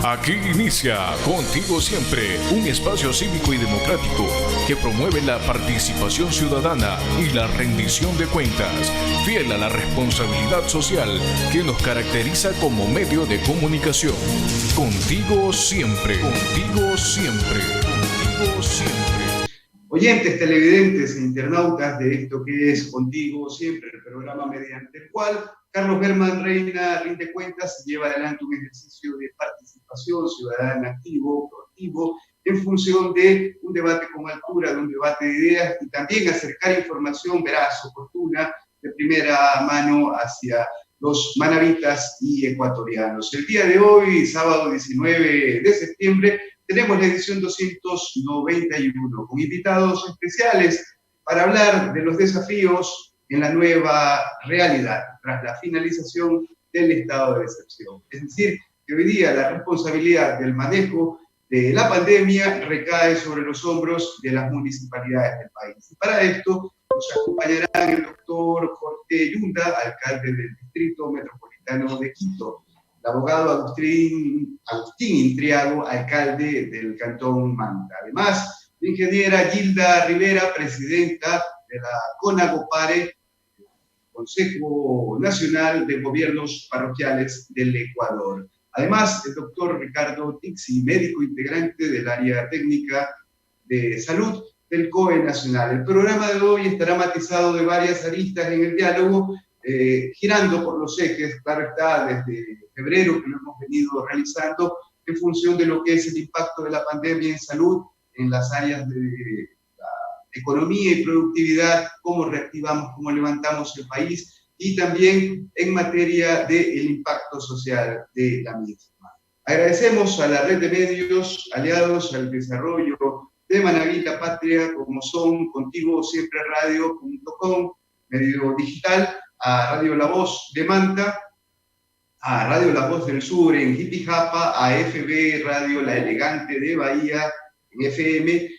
Aquí inicia Contigo Siempre, un espacio cívico y democrático que promueve la participación ciudadana y la rendición de cuentas, fiel a la responsabilidad social que nos caracteriza como medio de comunicación. Contigo Siempre, contigo siempre, contigo siempre. Oyentes, televidentes e internautas de esto que es Contigo Siempre, el programa mediante el cual Carlos Berman Reina rinde cuentas y lleva adelante un ejercicio de participación ciudadana activo, proactivo, en función de un debate con altura, de un debate de ideas y también acercar información veraz, oportuna, de primera mano hacia los manavitas y ecuatorianos. El día de hoy, sábado 19 de septiembre, tenemos la edición 291 con invitados especiales para hablar de los desafíos en la nueva realidad tras la finalización del estado de excepción. Es decir, que hoy día la responsabilidad del manejo de la pandemia recae sobre los hombros de las municipalidades del país. Y para esto nos acompañarán el doctor Jorge Yunda, alcalde del Distrito Metropolitano de Quito, el abogado Agustín Intriago, alcalde del Cantón Manta. Además, la ingeniera Gilda Rivera, presidenta de la CONAGOPARE, Consejo Nacional de Gobiernos Parroquiales del Ecuador. Además, el doctor Ricardo Tixi, médico integrante del área técnica de salud del COE Nacional. El programa de hoy estará matizado de varias aristas en el diálogo, girando por los ejes, claro está, desde febrero que lo hemos venido realizando, en función de lo que es el impacto de la pandemia en salud, en las áreas de la economía y productividad, cómo reactivamos, cómo levantamos el país, y también en materia del impacto social de la misma. Agradecemos a la red de medios aliados al desarrollo de Manaví La Patria, como son Contigo Siempre Radio.com, medio digital, a Radio La Voz de Manta, a Radio La Voz del Sur en Jipijapa, a FB Radio La Elegante de Bahía en FM,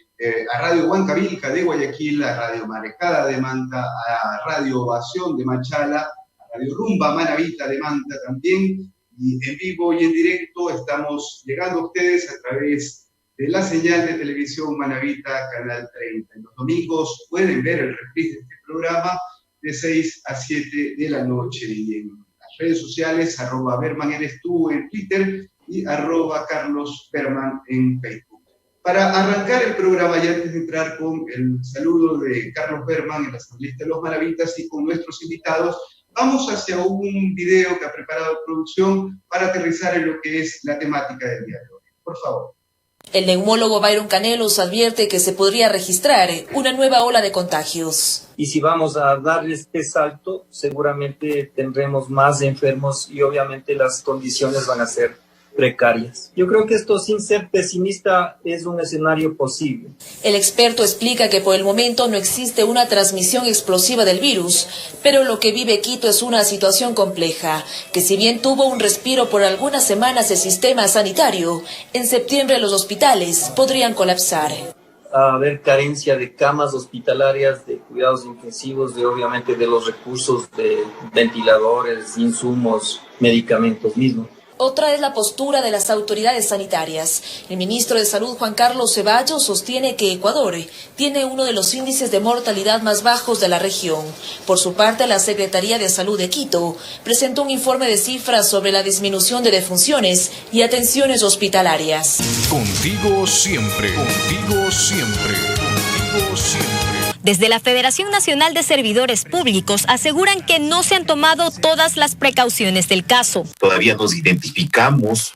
a Radio Huancavilca de Guayaquil, a Radio Marejada de Manta, a Radio Ovación de Machala, a Radio Rumba Manavita de Manta también, y en vivo y en directo estamos llegando a ustedes a través de la señal de televisión Manavita, Canal 30. En los domingos pueden ver el reprise de este programa de 6 a 7 de la noche, y en las redes sociales, @BermanEresTú en Twitter y @CarlosBerman en Facebook. Para arrancar el programa y antes de entrar con el saludo de Carlos Berman, el asambleísta de los Manavitas, y con nuestros invitados, vamos hacia un video que ha preparado producción para aterrizar en lo que es la temática del día de hoy. Por favor. El neumólogo Byron Canelos advierte que se podría registrar una nueva ola de contagios. Y si vamos a darle este salto, seguramente tendremos más enfermos y obviamente las condiciones van a ser precarias. Yo creo que esto, sin ser pesimista, es un escenario posible. El experto explica que por el momento no existe una transmisión explosiva del virus, pero lo que vive Quito es una situación compleja, que si bien tuvo un respiro por algunas semanas el sistema sanitario, en septiembre los hospitales podrían colapsar. A haber carencia de camas hospitalarias, de cuidados intensivos, obviamente de los recursos de ventiladores, insumos, medicamentos mismos. Otra es la postura de las autoridades sanitarias. El ministro de Salud, Juan Carlos Ceballos, sostiene que Ecuador tiene uno de los índices de mortalidad más bajos de la región. Por su parte, la Secretaría de Salud de Quito presentó un informe de cifras sobre la disminución de defunciones y atenciones hospitalarias. Contigo siempre, contigo siempre, contigo siempre. Desde la Federación Nacional de Servidores Públicos aseguran que no se han tomado todas las precauciones del caso. Todavía nos identificamos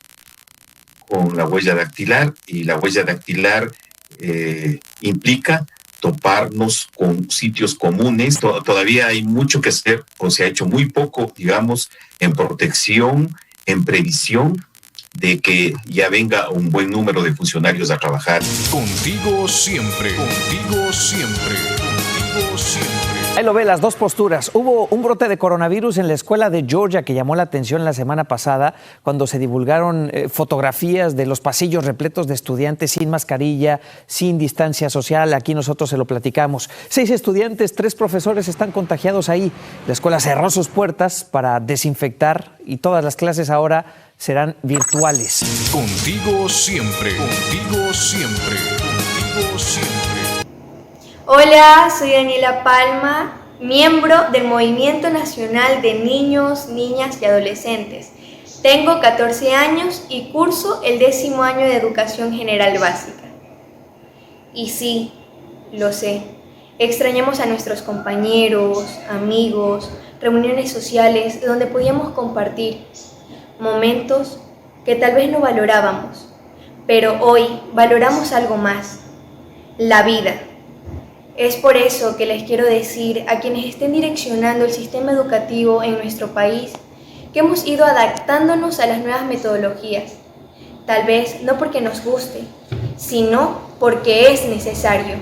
con la huella dactilar, y la huella dactilar implica toparnos con sitios comunes. Todavía hay mucho que hacer, o se ha hecho muy poco, digamos, en protección, en previsión de que ya venga un buen número de funcionarios a trabajar. Contigo siempre, contigo siempre, contigo siempre. Ahí lo ve, las dos posturas. Hubo un brote de coronavirus en la escuela de Georgia que llamó la atención la semana pasada cuando se divulgaron fotografías de los pasillos repletos de estudiantes sin mascarilla, sin distancia social. Aquí nosotros se lo platicamos. 6 estudiantes, 3 profesores están contagiados ahí. La escuela cerró sus puertas para desinfectar y todas las clases ahora serán virtuales. Contigo siempre, contigo siempre, contigo siempre. Hola, soy Daniela Palma, miembro del Movimiento Nacional de Niños, Niñas y Adolescentes. Tengo 14 años y curso el 10º año de Educación General Básica. Y sí, lo sé, extrañamos a nuestros compañeros, amigos, reuniones sociales donde podíamos compartir momentos que tal vez no valorábamos, pero hoy valoramos algo más, la vida. Es por eso que les quiero decir a quienes estén direccionando el sistema educativo en nuestro país que hemos ido adaptándonos a las nuevas metodologías, tal vez no porque nos guste, sino porque es necesario.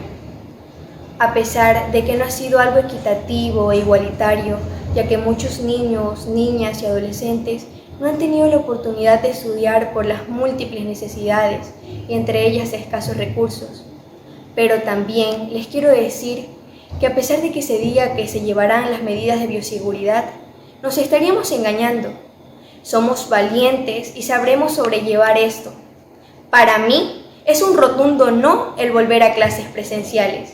A pesar de que no ha sido algo equitativo e igualitario, ya que muchos niños, niñas y adolescentes no han tenido la oportunidad de estudiar por las múltiples necesidades y entre ellas escasos recursos. Pero también les quiero decir que a pesar de que se diga que se llevarán las medidas de bioseguridad, nos estaríamos engañando. Somos valientes y sabremos sobrellevar esto. Para mí, es un rotundo no el volver a clases presenciales.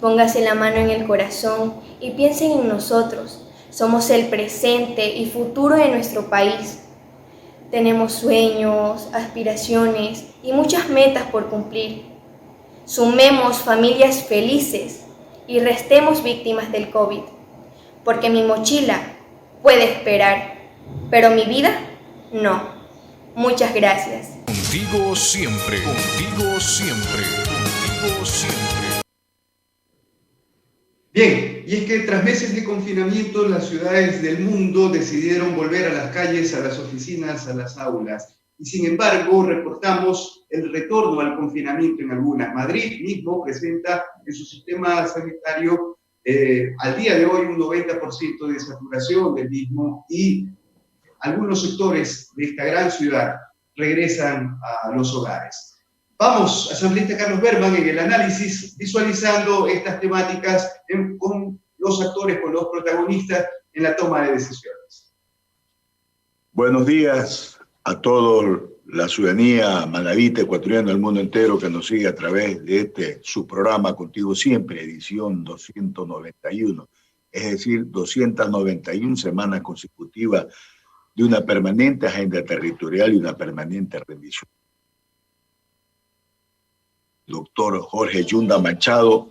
Póngase la mano en el corazón y piensen en nosotros. Somos el presente y futuro de nuestro país. Tenemos sueños, aspiraciones y muchas metas por cumplir. Sumemos familias felices y restemos víctimas del COVID, porque mi mochila puede esperar, pero mi vida no. Muchas gracias. Contigo siempre, contigo siempre, contigo siempre. Bien, y es que tras meses de confinamiento, las ciudades del mundo decidieron volver a las calles, a las oficinas, a las aulas. Y sin embargo, reportamos el retorno al confinamiento en algunas. Madrid mismo presenta en su sistema sanitario al día de hoy un 90% de saturación del mismo y algunos sectores de esta gran ciudad regresan a los hogares. Vamos, asambleísta Carlos Berman, en el análisis, visualizando estas temáticas con los actores, con los protagonistas en la toma de decisiones. Buenos días a toda la ciudadanía manabita, ecuatoriana, del mundo entero que nos sigue a través de su programa Contigo Siempre, edición 291, es decir, 291 semanas consecutivas de una permanente agenda territorial y una permanente rendición. Doctor Jorge Yunda Machado,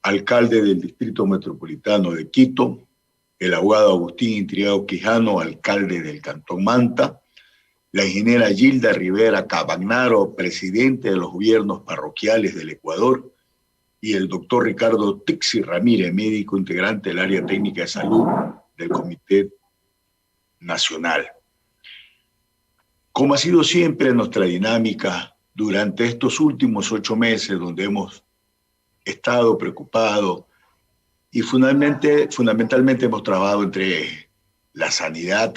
alcalde del Distrito Metropolitano de Quito, el abogado Agustín Intriago Quijano, alcalde del Cantón Manta, la ingeniera Gilda Rivera Cabagnaro, presidente de los gobiernos parroquiales del Ecuador, y el doctor Ricardo Tixi Ramírez, médico integrante del área técnica de salud del Comité Nacional. Como ha sido siempre nuestra dinámica durante estos últimos 8 meses, donde hemos estado preocupados y fundamentalmente hemos trabajado entre la sanidad,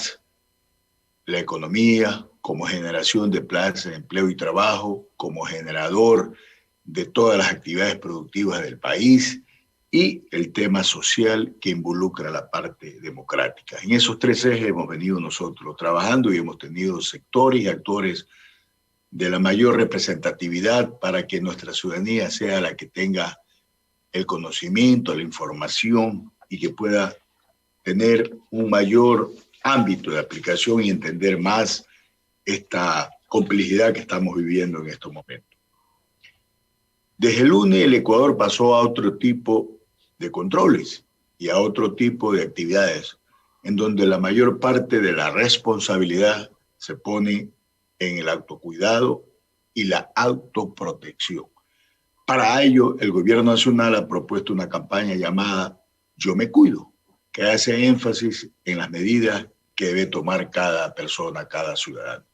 la economía, como generación de plazas de empleo y trabajo, como generador de todas las actividades productivas del país, y el tema social que involucra la parte democrática. En esos 3 ejes hemos venido nosotros trabajando y hemos tenido sectores y actores de la mayor representatividad para que nuestra ciudadanía sea la que tenga el conocimiento, la información y que pueda tener un mayor ámbito de aplicación y entender más esta complejidad que estamos viviendo en estos momentos. Desde el lunes el Ecuador pasó a otro tipo de controles y a otro tipo de actividades, en donde la mayor parte de la responsabilidad se pone en el autocuidado y la autoprotección. Para ello, el gobierno nacional ha propuesto una campaña llamada Yo me cuido, que hace énfasis en las medidas que debe tomar cada persona, cada ciudadano.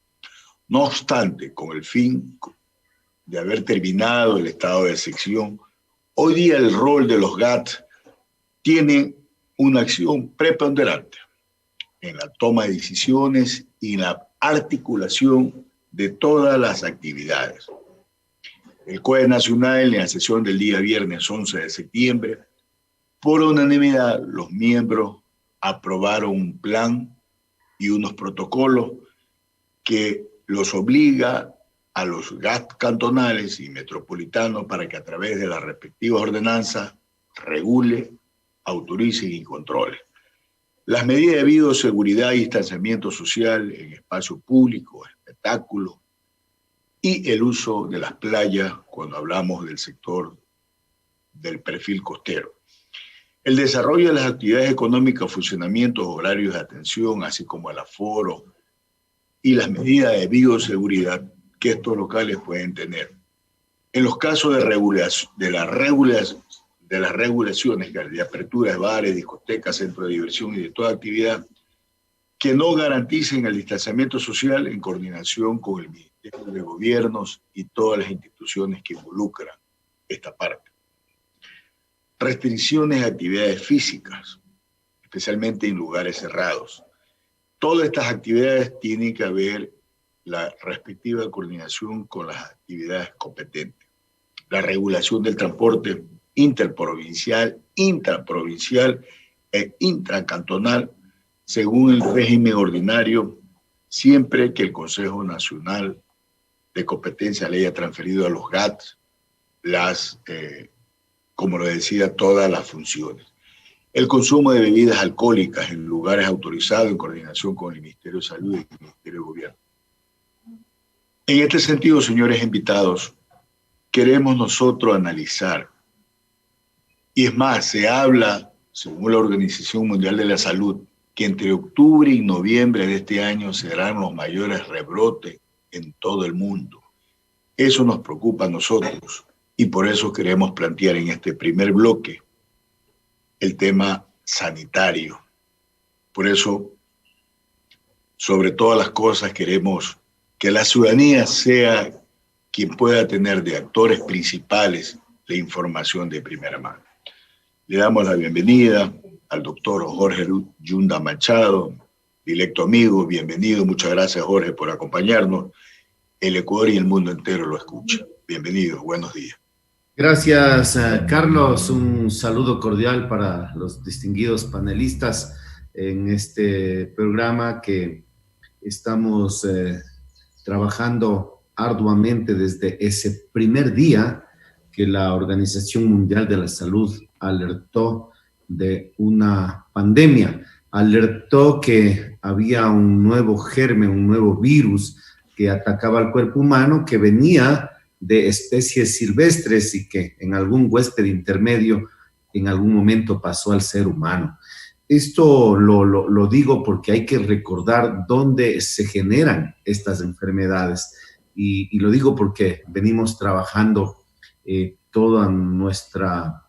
No obstante, con el fin de haber terminado el estado de excepción, hoy día el rol de los GAT tiene una acción preponderante en la toma de decisiones y en la articulación de todas las actividades. El COE Nacional, en la sesión del día viernes 11 de septiembre, por unanimidad, los miembros aprobaron un plan y unos protocolos que los obliga a los GAT cantonales y metropolitanos para que a través de las respectivas ordenanzas regule, autorice y controle las medidas de bioseguridad y distanciamiento social en espacios públicos, espectáculos y el uso de las playas cuando hablamos del sector del perfil costero. El desarrollo de las actividades económicas, funcionamientos, horarios de atención, así como el aforo y las medidas de bioseguridad que estos locales pueden tener. En los casos de las regulaciones de apertura de bares, discotecas, centros de diversión y de toda actividad que no garanticen el distanciamiento social en coordinación con el Ministerio de Gobiernos y todas las instituciones que involucran esta parte. Restricciones a actividades físicas, especialmente en lugares cerrados. Todas estas actividades tienen que haber la respectiva coordinación con las actividades competentes. La regulación del transporte interprovincial, intraprovincial e intracantonal según el régimen ordinario, siempre que el Consejo Nacional de Competencia le haya transferido a los GAT como lo decía, todas las funciones. El consumo de bebidas alcohólicas en lugares autorizados en coordinación con el Ministerio de Salud y el Ministerio de Gobierno. En este sentido, señores invitados, queremos nosotros analizar, y es más, se habla, según la Organización Mundial de la Salud, que entre octubre y noviembre de este año serán los mayores rebrotes en todo el mundo. Eso nos preocupa a nosotros y por eso queremos plantear en este primer bloque el tema sanitario. Por eso, sobre todas las cosas, queremos que la ciudadanía sea quien pueda tener de actores principales la información de primera mano. Le damos la bienvenida al doctor Jorge Yunda Machado, directo amigo, bienvenido. Muchas gracias, Jorge, por acompañarnos. El Ecuador y el mundo entero lo escucha. Bienvenido, buenos días. Gracias, Carlos. Un saludo cordial para los distinguidos panelistas en este programa que estamos trabajando arduamente desde ese primer día que la Organización Mundial de la Salud alertó de una pandemia, alertó que había un nuevo germen, un nuevo virus que atacaba al cuerpo humano, que venía de especies silvestres y que en algún huésped intermedio en algún momento pasó al ser humano. Esto lo digo porque hay que recordar dónde se generan estas enfermedades y lo digo porque venimos trabajando toda nuestra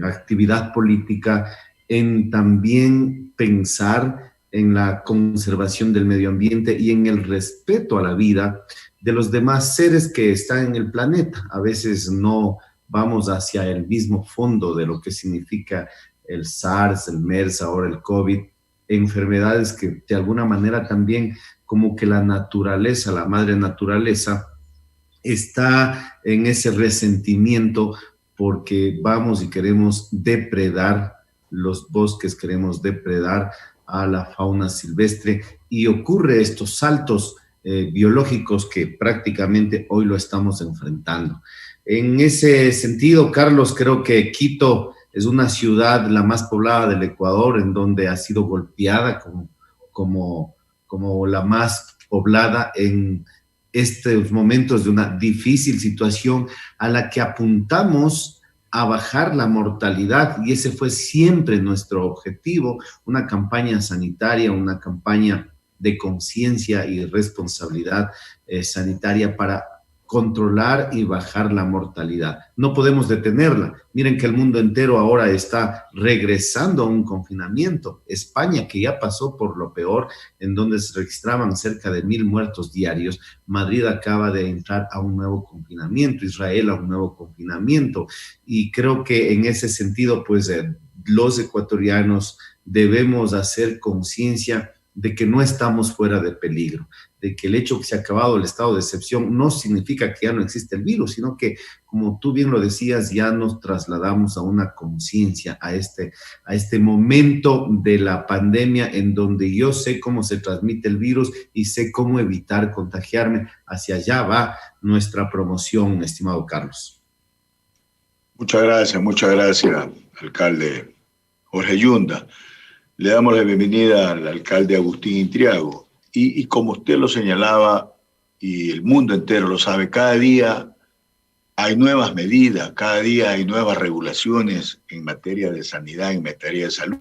actividad política en también pensar en la conservación del medio ambiente y en el respeto a la vida de los demás seres que están en el planeta. A veces no vamos hacia el mismo fondo de lo que significa el SARS, el MERS, ahora el COVID, enfermedades que de alguna manera también como que la naturaleza, la madre naturaleza, está en ese resentimiento porque vamos y queremos depredar los bosques, queremos depredar a la fauna silvestre y ocurre estos saltos biológicos que prácticamente hoy lo estamos enfrentando. En ese sentido, Carlos, creo que Quito es una ciudad la más poblada del Ecuador, en donde ha sido golpeada como la más poblada en estos momentos de una difícil situación a la que apuntamos a bajar la mortalidad, y ese fue siempre nuestro objetivo, una campaña sanitaria, una campaña de conciencia y responsabilidad sanitaria para controlar y bajar la mortalidad. No podemos detenerla. Miren que el mundo entero ahora está regresando a un confinamiento. España, que ya pasó por lo peor, en donde se registraban cerca de 1,000 muertos diarios. Madrid acaba de entrar a un nuevo confinamiento, Israel a un nuevo confinamiento. Y creo que en ese sentido, pues los ecuatorianos debemos hacer conciencia de que no estamos fuera de peligro, de que el hecho que se ha acabado el estado de excepción no significa que ya no existe el virus, sino que, como tú bien lo decías, ya nos trasladamos a una conciencia, a este momento de la pandemia en donde yo sé cómo se transmite el virus y sé cómo evitar contagiarme. Hacia allá va nuestra promoción, estimado Carlos. Muchas gracias, alcalde Jorge Yunda. Le damos la bienvenida al alcalde Agustín Intriago. Y como usted lo señalaba, y el mundo entero lo sabe, cada día hay nuevas medidas, cada día hay nuevas regulaciones en materia de sanidad, en materia de salud.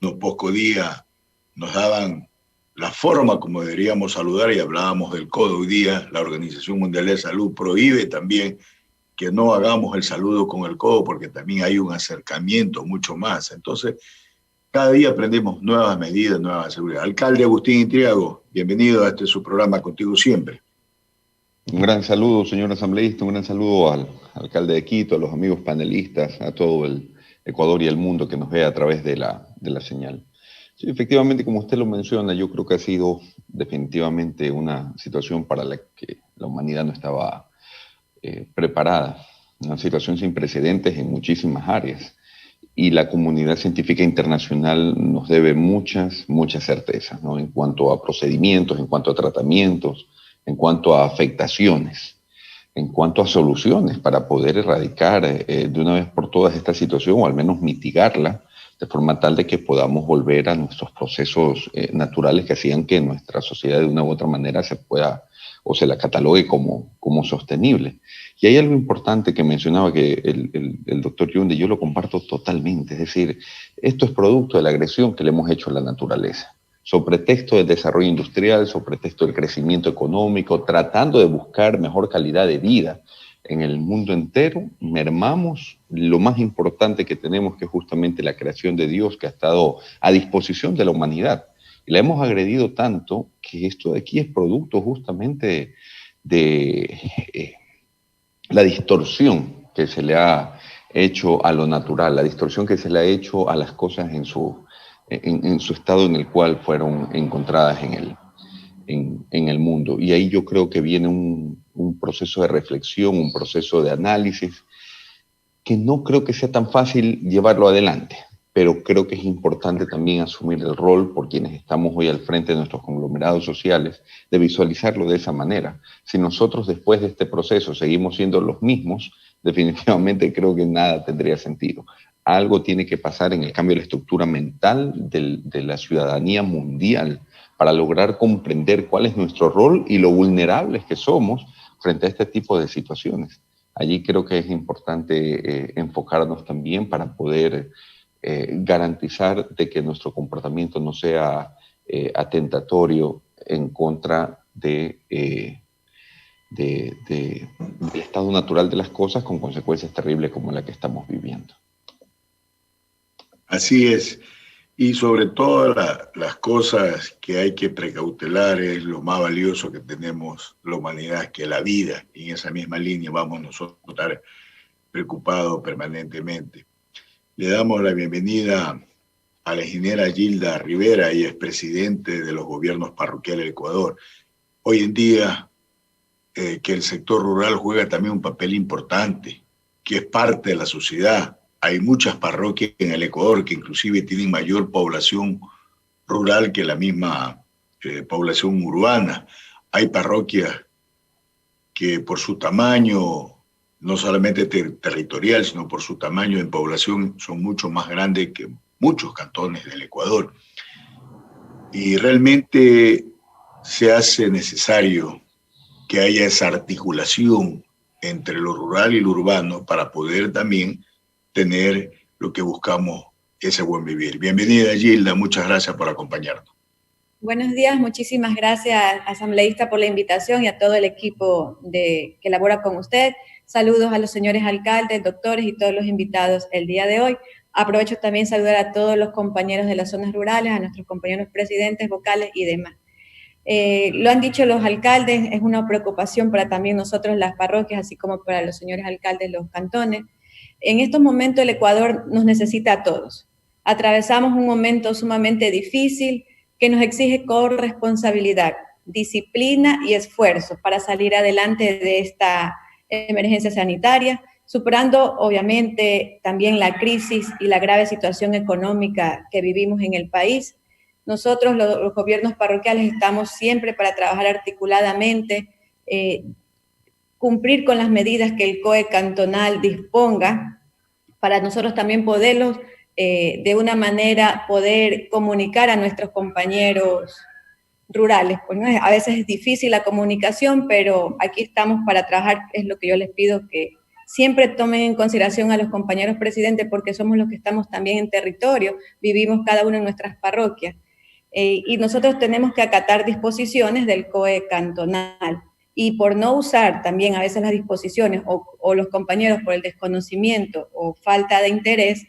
Unos pocos días nos daban la forma como deberíamos saludar y hablábamos del codo. Hoy día la Organización Mundial de Salud prohíbe también que no hagamos el saludo con el codo porque también hay un acercamiento mucho más. Entonces, cada día aprendemos nuevas medidas, nuevas seguridad. Alcalde Agustín Intriago, bienvenido a este su programa Contigo Siempre. Un gran saludo, señor asambleísta, un gran saludo al alcalde de Quito, a los amigos panelistas, a todo el Ecuador y el mundo que nos ve a través de la señal. Sí, efectivamente, como usted lo menciona, yo creo que ha sido definitivamente una situación para la que la humanidad no estaba preparada, una situación sin precedentes en muchísimas áreas, y la comunidad científica internacional nos debe muchas certezas, ¿no? En cuanto a procedimientos, en cuanto a tratamientos, en cuanto a afectaciones, en cuanto a soluciones para poder erradicar de una vez por todas esta situación, o al menos mitigarla, de forma tal de que podamos volver a nuestros procesos naturales que hacían que nuestra sociedad de una u otra manera se pueda o se la catalogue como sostenible. Y hay algo importante que mencionaba que el doctor Yunda, y yo lo comparto totalmente, es decir, esto es producto de la agresión que le hemos hecho a la naturaleza, sobre pretexto del desarrollo industrial, sobre pretexto del crecimiento económico, tratando de buscar mejor calidad de vida en el mundo entero, mermamos lo más importante que tenemos, que es justamente la creación de Dios que ha estado a disposición de la humanidad. Y la hemos agredido tanto que esto de aquí es producto justamente de la distorsión que se le ha hecho a lo natural, la distorsión que se le ha hecho a las cosas en su estado en el cual fueron encontradas en el mundo. Y ahí yo creo que viene un proceso de reflexión, un proceso de análisis, que no creo que sea tan fácil llevarlo adelante, pero creo que es importante también asumir el rol por quienes estamos hoy al frente de nuestros conglomerados sociales, de visualizarlo de esa manera. Si nosotros después de este proceso seguimos siendo los mismos, definitivamente creo que nada tendría sentido. Algo tiene que pasar en el cambio de la estructura mental de la ciudadanía mundial para lograr comprender cuál es nuestro rol y lo vulnerables que somos frente a este tipo de situaciones. Allí creo que es importante enfocarnos también para poder garantizar de que nuestro comportamiento no sea atentatorio en contra del estado natural de las cosas, con consecuencias terribles como la que estamos viviendo. Así es. Y sobre todas las cosas que hay que precautelar es lo más valioso que tenemos la humanidad, que la vida. Y en esa misma línea vamos nosotros a estar preocupados permanentemente. Le damos la bienvenida a la ingeniera Gilda Rivera, ella es presidente de los gobiernos parroquiales del Ecuador. Hoy en día que el sector rural juega también un papel importante, que es parte de la sociedad. Hay muchas parroquias en el Ecuador que inclusive tienen mayor población rural que la misma población urbana. Hay parroquias que por su tamaño, no solamente territorial, sino por su tamaño en población, son mucho más grandes que muchos cantones del Ecuador. Y realmente se hace necesario que haya esa articulación entre lo rural y lo urbano para poder también tener lo que buscamos, ese buen vivir. Bienvenida, Gilda, muchas gracias por acompañarnos. Buenos días, muchísimas gracias, asambleísta, por la invitación y a todo el equipo que elabora con usted. Saludos a los señores alcaldes, doctores y todos los invitados el día de hoy. Aprovecho también saludar a todos los compañeros de las zonas rurales, a nuestros compañeros presidentes, vocales y demás. Lo han dicho los alcaldes, es una preocupación para también nosotros las parroquias, así como para los señores alcaldes los cantones. En estos momentos el Ecuador nos necesita a todos. Atravesamos un momento sumamente difícil que nos exige corresponsabilidad, disciplina y esfuerzo para salir adelante de esta emergencia sanitaria, superando obviamente también la crisis y la grave situación económica que vivimos en el país. Nosotros, los gobiernos parroquiales, estamos siempre para trabajar articuladamente, cumplir con las medidas que el COE cantonal disponga, para nosotros también poderlos, de una manera, poder comunicar a nuestros compañeros rurales. Pues, ¿no? A veces es difícil la comunicación, pero aquí estamos para trabajar. Es lo que yo les pido, que siempre tomen en consideración a los compañeros presidentes, porque somos los que estamos también en territorio, vivimos cada uno en nuestras parroquias, y nosotros tenemos que acatar disposiciones del COE cantonal, y por no usar también a veces las disposiciones, o los compañeros por el desconocimiento o falta de interés,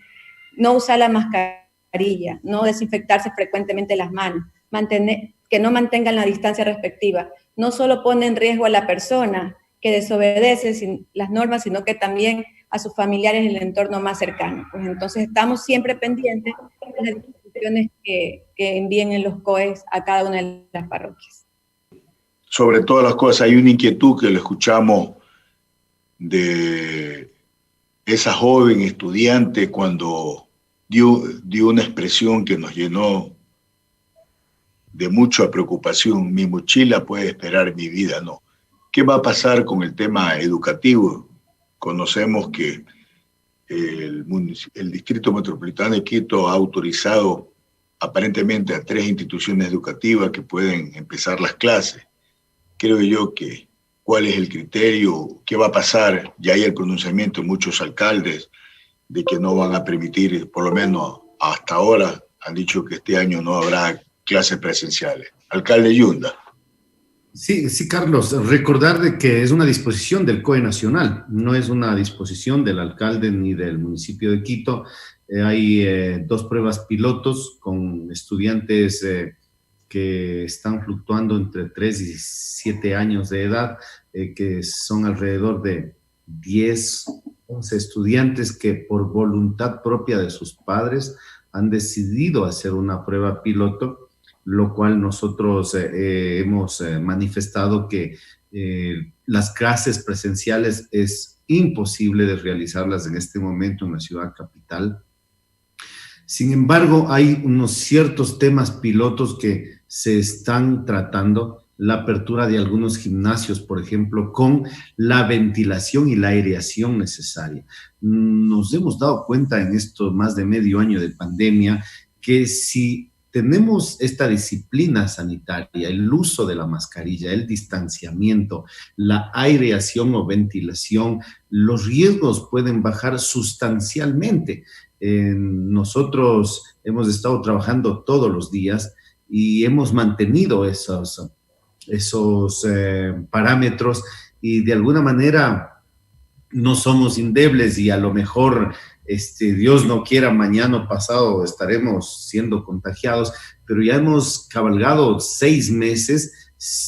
no usar la mascarilla, no desinfectarse frecuentemente las manos, que no mantengan la distancia respectiva, no solo pone en riesgo a la persona que desobedece las normas, sino que también a sus familiares en el entorno más cercano. Pues entonces estamos siempre pendientes de las disposiciones que envíen en los COEs a cada una de las parroquias. Sobre todas las cosas, hay una inquietud que le escuchamos de esa joven estudiante cuando dio una expresión que nos llenó de mucha preocupación. Mi mochila puede esperar, mi vida no. ¿Qué va a pasar con el tema educativo? Conocemos que el Distrito Metropolitano de Quito ha autorizado aparentemente a 3 instituciones educativas que pueden empezar las clases. Creo yo que cuál es el criterio, qué va a pasar. Ya hay el pronunciamiento de muchos alcaldes de que no van a permitir, por lo menos hasta ahora, han dicho que este año no habrá clases presenciales. Alcalde Yunda. Sí, Carlos, recordar de que es una disposición del COE nacional, no es una disposición del alcalde ni del municipio de Quito. Hay 2 pruebas pilotos con estudiantes que están fluctuando entre 3 y 7 años de edad, que son alrededor de 10, 11 estudiantes que por voluntad propia de sus padres han decidido hacer una prueba piloto, lo cual nosotros hemos manifestado que las clases presenciales es imposible de realizarlas en este momento en la ciudad capital. Sin embargo, hay unos ciertos temas pilotos que se están tratando, la apertura de algunos gimnasios, por ejemplo, con la ventilación y la aireación necesaria. Nos hemos dado cuenta en estos más de medio año de pandemia que si tenemos esta disciplina sanitaria, el uso de la mascarilla, el distanciamiento, la aireación o ventilación, los riesgos pueden bajar sustancialmente. Nosotros hemos estado trabajando todos los días y hemos mantenido esos parámetros, y de alguna manera no somos indebles, y a lo mejor Dios no quiera mañana o pasado estaremos siendo contagiados, pero ya hemos cabalgado 6 meses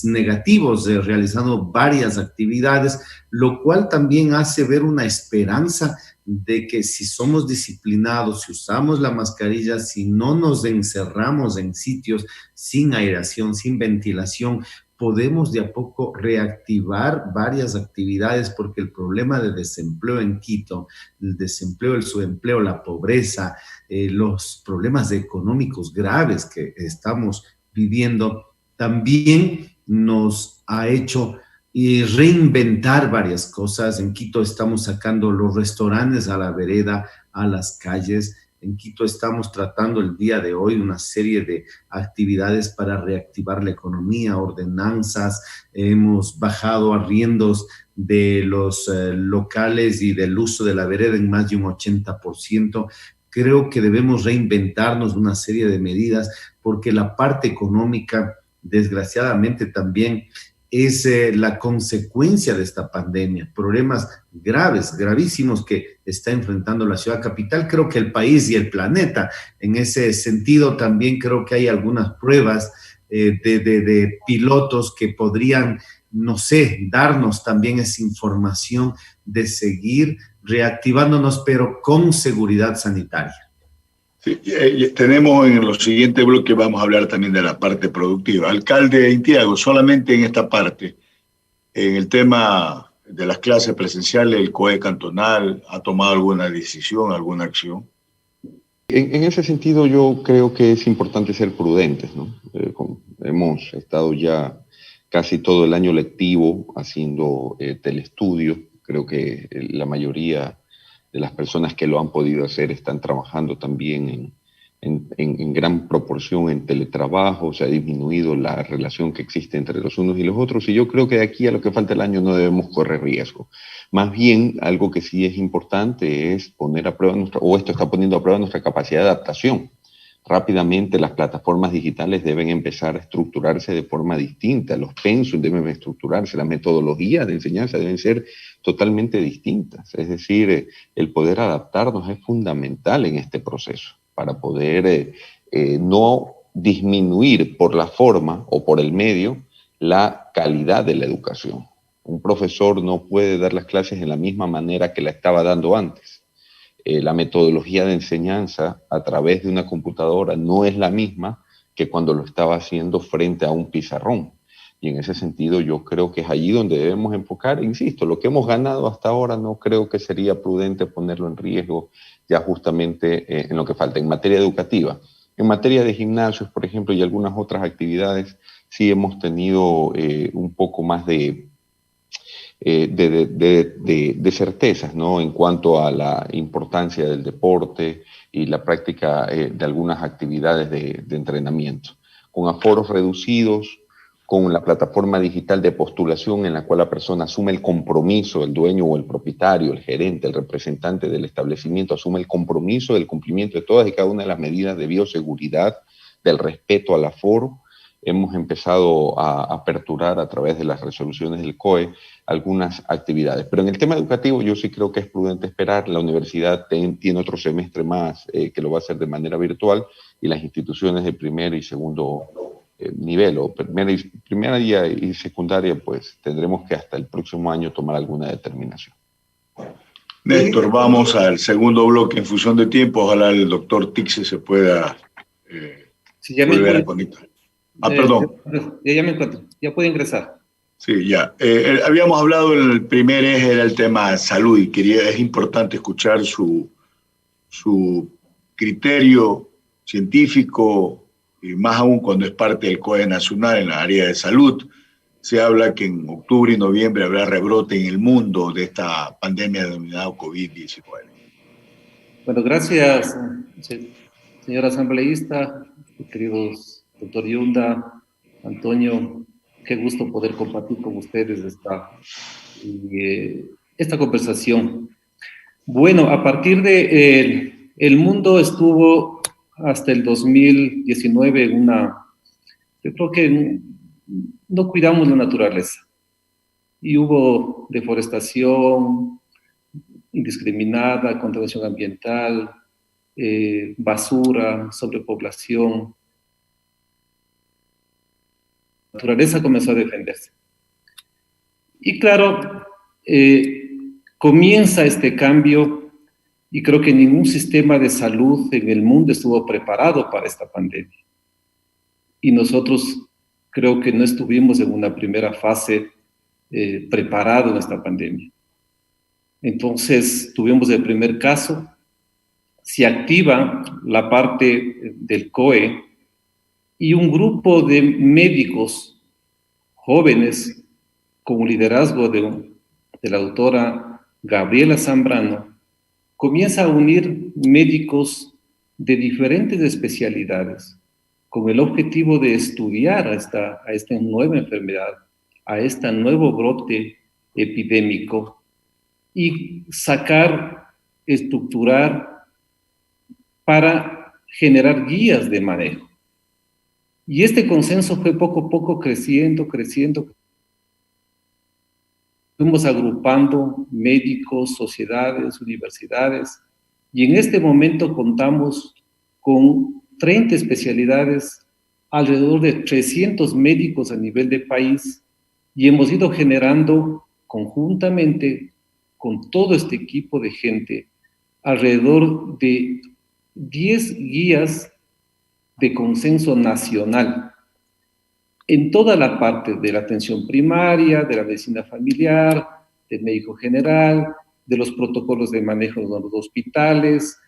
negativos realizando varias actividades, lo cual también hace ver una esperanza de que si somos disciplinados, si usamos la mascarilla, si no nos encerramos en sitios sin aireación, sin ventilación, podemos de a poco reactivar varias actividades, porque el problema de desempleo en Quito, el desempleo, el subempleo, la pobreza, los problemas económicos graves que estamos viviendo, también nos ha hecho reinventar varias cosas. En Quito estamos sacando los restaurantes a la vereda, a las calles. En Quito estamos tratando el día de hoy una serie de actividades para reactivar la economía, ordenanzas. Hemos bajado arriendos de los locales y del uso de la vereda en más de un 80%. Creo que debemos reinventarnos una serie de medidas, porque la parte económica, desgraciadamente, también es la consecuencia de esta pandemia, problemas graves, gravísimos que está enfrentando la ciudad capital, creo que el país y el planeta. En ese sentido, también creo que hay algunas pruebas de pilotos que podrían, no sé, darnos también esa información de seguir reactivándonos, pero con seguridad sanitaria. Sí, tenemos en los siguientes bloques, vamos a hablar también de la parte productiva. Alcalde Intiago, solamente en esta parte, en el tema de las clases presenciales, el COE cantonal ha tomado alguna decisión, alguna acción. En ese sentido, yo creo que es importante ser prudentes, ¿no? Hemos estado ya casi todo el año lectivo haciendo telestudio. Creo que la mayoría de las personas que lo han podido hacer están trabajando también en gran proporción en teletrabajo. Se ha disminuido la relación que existe entre los unos y los otros, y yo creo que de aquí a lo que falta el año no debemos correr riesgo. Más bien, algo que sí es importante es poner a prueba esto está poniendo a prueba nuestra capacidad de adaptación. Rápidamente las plataformas digitales deben empezar a estructurarse de forma distinta, los pensum deben estructurarse, las metodologías de enseñanza deben ser totalmente distintas. Es decir, el poder adaptarnos es fundamental en este proceso para poder no disminuir por la forma o por el medio la calidad de la educación. Un profesor no puede dar las clases en la misma manera que la estaba dando antes. La metodología de enseñanza a través de una computadora no es la misma que cuando lo estaba haciendo frente a un pizarrón. Y en ese sentido yo creo que es allí donde debemos enfocar. Insisto, lo que hemos ganado hasta ahora no creo que sería prudente ponerlo en riesgo ya justamente en lo que falta. En materia educativa, en materia de gimnasios, por ejemplo, y algunas otras actividades, sí hemos tenido un poco más de certezas, ¿no? En cuanto a la importancia del deporte y la práctica de algunas actividades de entrenamiento. Con aforos reducidos, con la plataforma digital de postulación en la cual la persona asume el compromiso, el dueño o el propietario, el gerente, el representante del establecimiento, asume el compromiso del cumplimiento de todas y cada una de las medidas de bioseguridad, del respeto al aforo. Hemos empezado a aperturar a través de las resoluciones del COE algunas actividades. Pero en el tema educativo yo sí creo que es prudente esperar. La universidad tiene otro semestre más que lo va a hacer de manera virtual, y las instituciones de primer y segundo nivel, o primera y secundaria, pues tendremos que hasta el próximo año tomar alguna determinación. Néstor, vamos al segundo bloque en función de tiempo. Ojalá el doctor Tixe se pueda volver a conectar. Perdón. Ya me encuentro, ya puede ingresar. Sí, ya. Habíamos hablado, el primer eje era el tema salud, y es importante escuchar su criterio científico, y más aún cuando es parte del COE nacional en la área de salud. Se habla que en octubre y noviembre habrá rebrote en el mundo de esta pandemia denominada COVID-19. Bueno, gracias, señora asambleísta, queridos doctor Yunda, Antonio. Qué gusto poder compartir con ustedes esta conversación. Bueno, a partir de el mundo estuvo hasta el 2019 yo creo que no cuidamos la naturaleza, y hubo deforestación indiscriminada, contaminación ambiental, basura, sobrepoblación. La naturaleza comenzó a defenderse. Y claro, comienza este cambio, y creo que ningún sistema de salud en el mundo estuvo preparado para esta pandemia. Y nosotros creo que no estuvimos en una primera fase preparados en esta pandemia. Entonces tuvimos el primer caso, se activa la parte del COE, y un grupo de médicos jóvenes con liderazgo de la doctora Gabriela Zambrano comienza a unir médicos de diferentes especialidades con el objetivo de estudiar a esta nueva enfermedad, a este nuevo brote epidémico, y estructurar para generar guías de manejo. Y este consenso fue poco a poco creciendo. Fuimos agrupando médicos, sociedades, universidades, y en este momento contamos con 30 especialidades, alrededor de 300 médicos a nivel de país, y hemos ido generando conjuntamente con todo este equipo de gente alrededor de 10 guías de consenso nacional en toda la parte de la atención primaria, de la medicina familiar, del médico general, de los protocolos de manejo de los hospitales,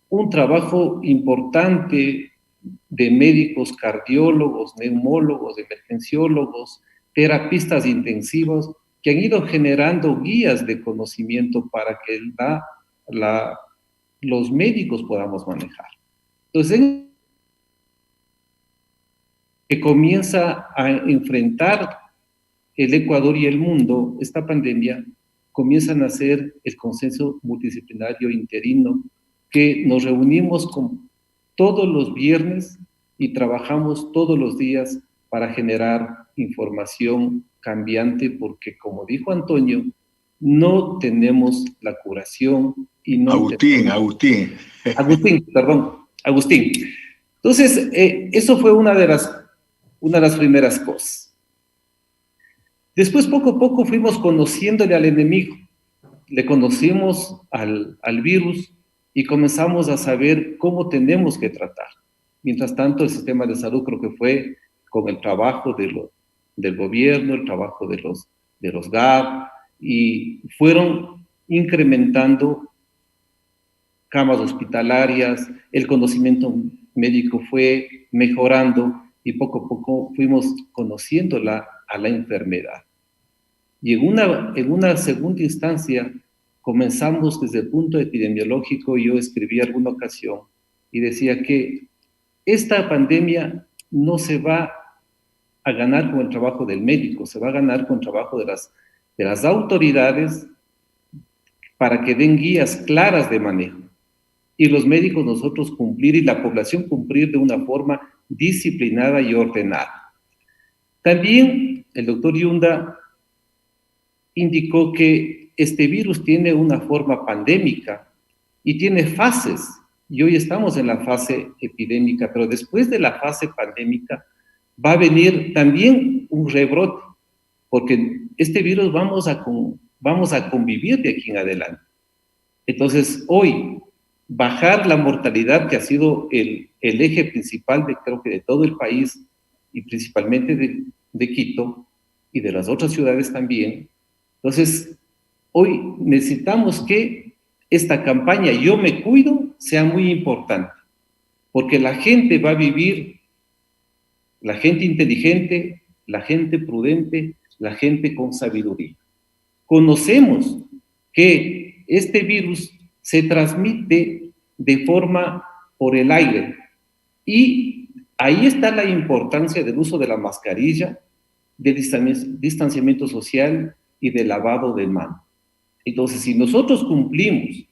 un trabajo importante de médicos, cardiólogos, neumólogos, emergenciólogos, terapistas intensivos, que han ido generando guías de conocimiento para que los médicos podamos manejar. Entonces, que comienza a enfrentar el Ecuador y el mundo, esta pandemia, comienzan a hacer el consenso multidisciplinario interino, que nos reunimos todos los viernes y trabajamos todos los días para generar información cambiante, porque como dijo Antonio, no tenemos la curación y no... Agustín. Entonces, eso fue una de las primeras cosas. Después, poco a poco, fuimos conociéndole al enemigo. Le conocimos al virus y comenzamos a saber cómo tenemos que tratar. Mientras tanto, el sistema de salud creo que fue con el trabajo del gobierno, el trabajo de los GAP, y fueron incrementando camas hospitalarias, el conocimiento médico fue mejorando y poco a poco fuimos conociendo a la enfermedad. Y en una segunda instancia comenzamos desde el punto epidemiológico. Yo escribí alguna ocasión y decía que esta pandemia no se va a ganar con el trabajo del médico, se va a ganar con el trabajo de las autoridades para que den guías claras de manejo. Y los médicos nosotros cumplir y la población cumplir de una forma disciplinada y ordenada. También el doctor Yunda indicó que este virus tiene una forma pandémica y tiene fases. Y hoy estamos en la fase epidémica, pero después de la fase pandémica va a venir también un rebrote, porque este virus vamos a convivir de aquí en adelante. Entonces, hoy, bajar la mortalidad, que ha sido el eje principal creo que de todo el país, y principalmente de Quito, y de las otras ciudades también. Entonces, hoy necesitamos que esta campaña Yo Me Cuido sea muy importante, porque la gente va a vivir, la gente inteligente, la gente prudente, la gente con sabiduría. Conocemos que este virus se transmite de forma por el aire, y ahí está la importancia del uso de la mascarilla, del distanciamiento social y del lavado de manos. Entonces, si nosotros cumplimos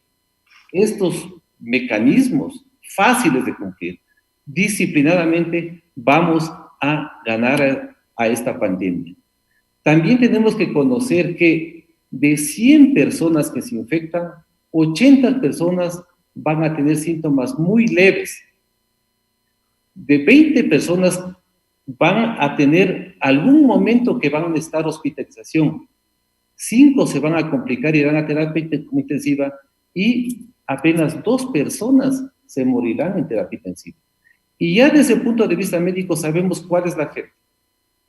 estos mecanismos fáciles de cumplir, disciplinadamente, vamos a ganar a esta pandemia. También tenemos que conocer que de 100 personas que se infectan, 80 personas van a tener síntomas muy leves. De 20 personas van a tener algún momento que van a necesitar hospitalización. 5 se van a complicar y irán a terapia intensiva, y apenas 2 personas se morirán en terapia intensiva. Y ya desde el punto de vista médico sabemos cuál es la gente.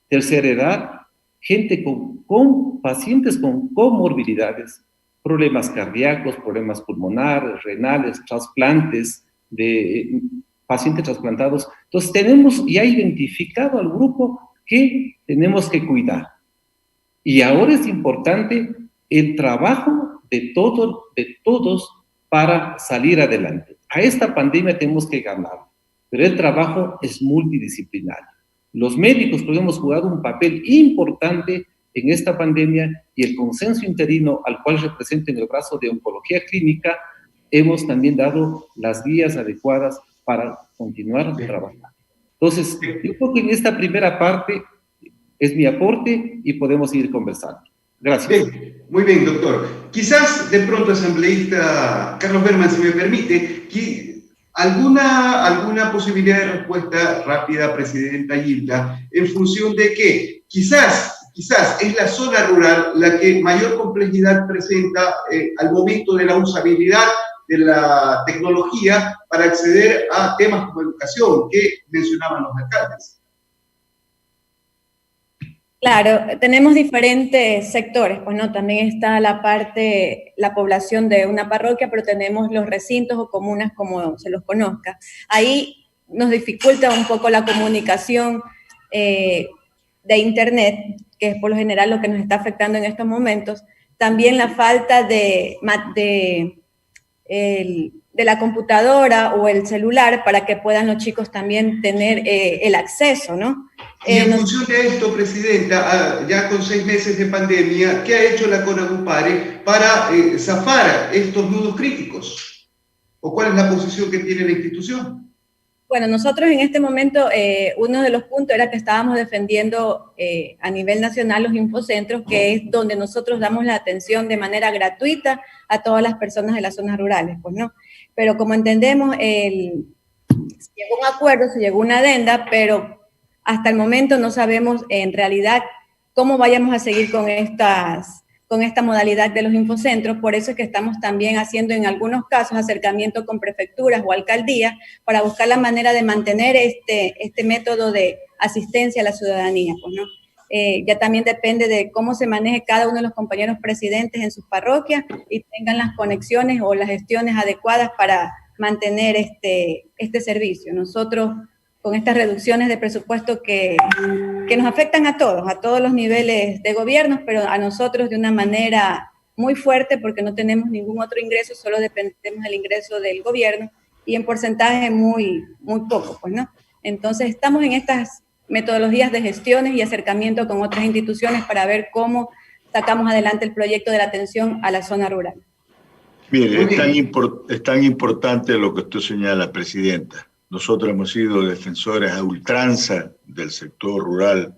Tercera edad, gente con pacientes con comorbilidades, problemas cardíacos, problemas pulmonares, renales, trasplantes, de pacientes trasplantados. Entonces tenemos ya identificado al grupo que tenemos que cuidar. Y ahora es importante el trabajo de todos para salir adelante. A esta pandemia tenemos que ganar, pero el trabajo es multidisciplinario. Los médicos hemos jugado un papel importante en esta pandemia, y el consenso interino al cual representa en el brazo de oncología clínica, hemos también dado las guías adecuadas para continuar trabajando. Entonces, yo creo que en esta primera parte es mi aporte y podemos seguir conversando. Gracias. Bien, muy bien, doctor. Quizás de pronto, asambleísta Carlos Berman, si me permite, alguna posibilidad de respuesta rápida, presidenta Gilda, en función de que quizás es la zona rural la que mayor complejidad presenta al momento de la usabilidad de la tecnología para acceder a temas como educación, que mencionaban los alcaldes. Claro, tenemos diferentes sectores, pues no, también está la población de una parroquia, pero tenemos los recintos o comunas como se los conozca. Ahí nos dificulta un poco la comunicación de internet, que es por lo general lo que nos está afectando en estos momentos. También la falta de la computadora o el celular para que puedan los chicos también tener el acceso, ¿no? Y en función de esto, Presidenta, ya con 6 meses de pandemia, ¿qué ha hecho la CONADUPARE para zafar estos nudos críticos? ¿O cuál es la posición que tiene la institución? Bueno, nosotros en este momento, uno de los puntos era que estábamos defendiendo a nivel nacional los infocentros, que es donde nosotros damos la atención de manera gratuita a todas las personas de las zonas rurales, pues no. Pero como entendemos, se llegó a un acuerdo, se llegó a una adenda, pero hasta el momento no sabemos en realidad cómo vayamos a seguir con esta modalidad de los infocentros. Por eso es que estamos también haciendo en algunos casos acercamiento con prefecturas o alcaldías para buscar la manera de mantener este método de asistencia a la ciudadanía, pues, ¿no? Ya también depende de cómo se maneje cada uno de los compañeros presidentes en sus parroquias y tengan las conexiones o las gestiones adecuadas para mantener este servicio. Nosotros, con estas reducciones de presupuesto que nos afectan a todos los niveles de gobierno, pero a nosotros de una manera muy fuerte porque no tenemos ningún otro ingreso, solo dependemos del ingreso del gobierno y en porcentaje muy poco, pues, ¿no? Entonces estamos en estas metodologías de gestiones y acercamiento con otras instituciones para ver cómo sacamos adelante el proyecto de la atención a la zona rural. Mire, es tan importante lo que usted señala, Presidenta. Nosotros hemos sido defensores a ultranza del sector rural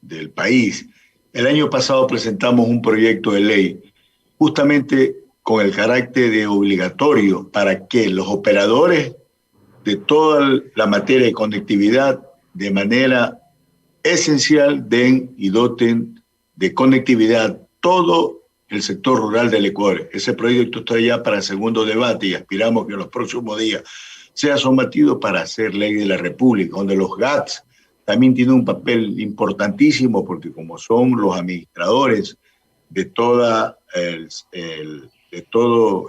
del país. El año pasado presentamos un proyecto de ley justamente con el carácter de obligatorio para que los operadores de toda la materia de conectividad de manera esencial den y doten de conectividad todo el sector rural del Ecuador. Ese proyecto está ya para el segundo debate y aspiramos que en los próximos días sea sometido para hacer ley de la República, donde los GATS también tienen un papel importantísimo porque como son los administradores de todo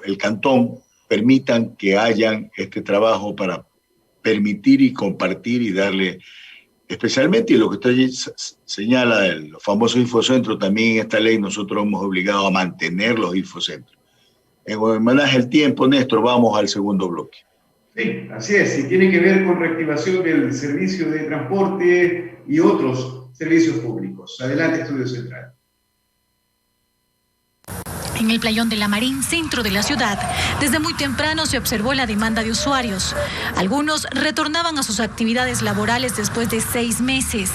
el cantón, permitan que hayan este trabajo para permitir y compartir y darle, especialmente lo que usted señala, los famosos infocentros, también en esta ley nosotros hemos obligado a mantener los infocentros. En homenaje al tiempo, Néstor, vamos al segundo bloque. Sí, así es, y tiene que ver con reactivación del servicio de transporte y otros servicios públicos. Adelante, Estudio Central. En el playón de La Marín, centro de la ciudad, desde muy temprano se observó la demanda de usuarios. Algunos retornaban a sus actividades laborales después de 6 meses.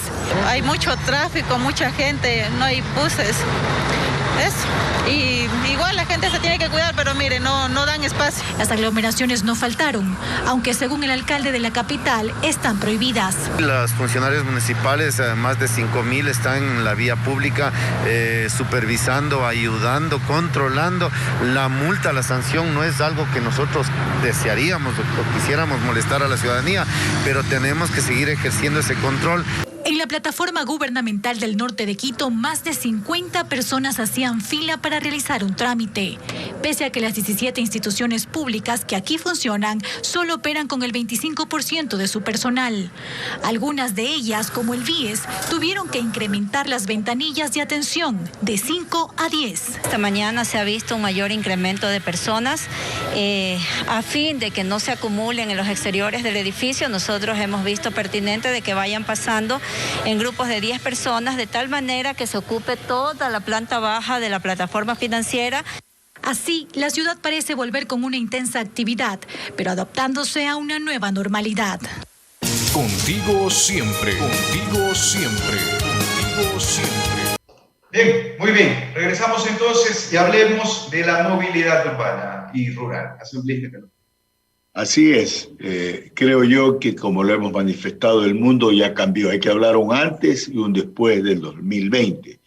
Hay mucho tráfico, mucha gente, no hay buses. Y igual la gente se tiene que cuidar, pero mire, no dan espacio. Las aglomeraciones no faltaron, aunque según el alcalde de la capital, están prohibidas. Los funcionarios municipales, más de 5,000, están en la vía pública supervisando, ayudando, controlando. La multa, la sanción no es algo que nosotros desearíamos o quisiéramos molestar a la ciudadanía, pero tenemos que seguir ejerciendo ese control. En la plataforma gubernamental del norte de Quito, más de 50 personas hacían fila para realizar un trámite. Pese a que las 17 instituciones públicas que aquí funcionan solo operan con el 25% de su personal. Algunas de ellas, como el BIES, tuvieron que incrementar las ventanillas de atención de 5 a 10. Esta mañana se ha visto un mayor incremento de personas. A fin de que no se acumulen en los exteriores del edificio, nosotros hemos visto pertinente de que vayan pasando en grupos de 10 personas, de tal manera que se ocupe toda la planta baja de la plataforma financiera. Así, la ciudad parece volver con una intensa actividad, pero adaptándose a una nueva normalidad. Contigo siempre, contigo siempre, contigo siempre. Bien, muy bien. Regresamos entonces y hablemos de la movilidad urbana y rural. Asambleísta. Así es, creo yo que como lo hemos manifestado, el mundo ya cambió. Hay que hablar un antes y un después del 2020.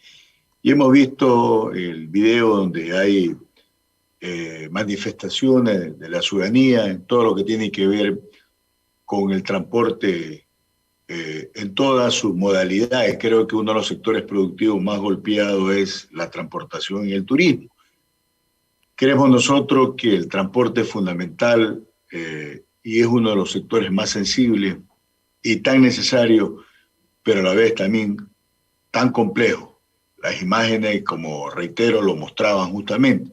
Y hemos visto el video donde hay manifestaciones de la ciudadanía en todo lo que tiene que ver con el transporte en todas sus modalidades. Creo que uno de los sectores productivos más golpeados es la transportación y el turismo. Creemos nosotros que el transporte es fundamental y es uno de los sectores más sensibles y tan necesario, pero a la vez también tan complejo. Las imágenes, como reitero, lo mostraban justamente.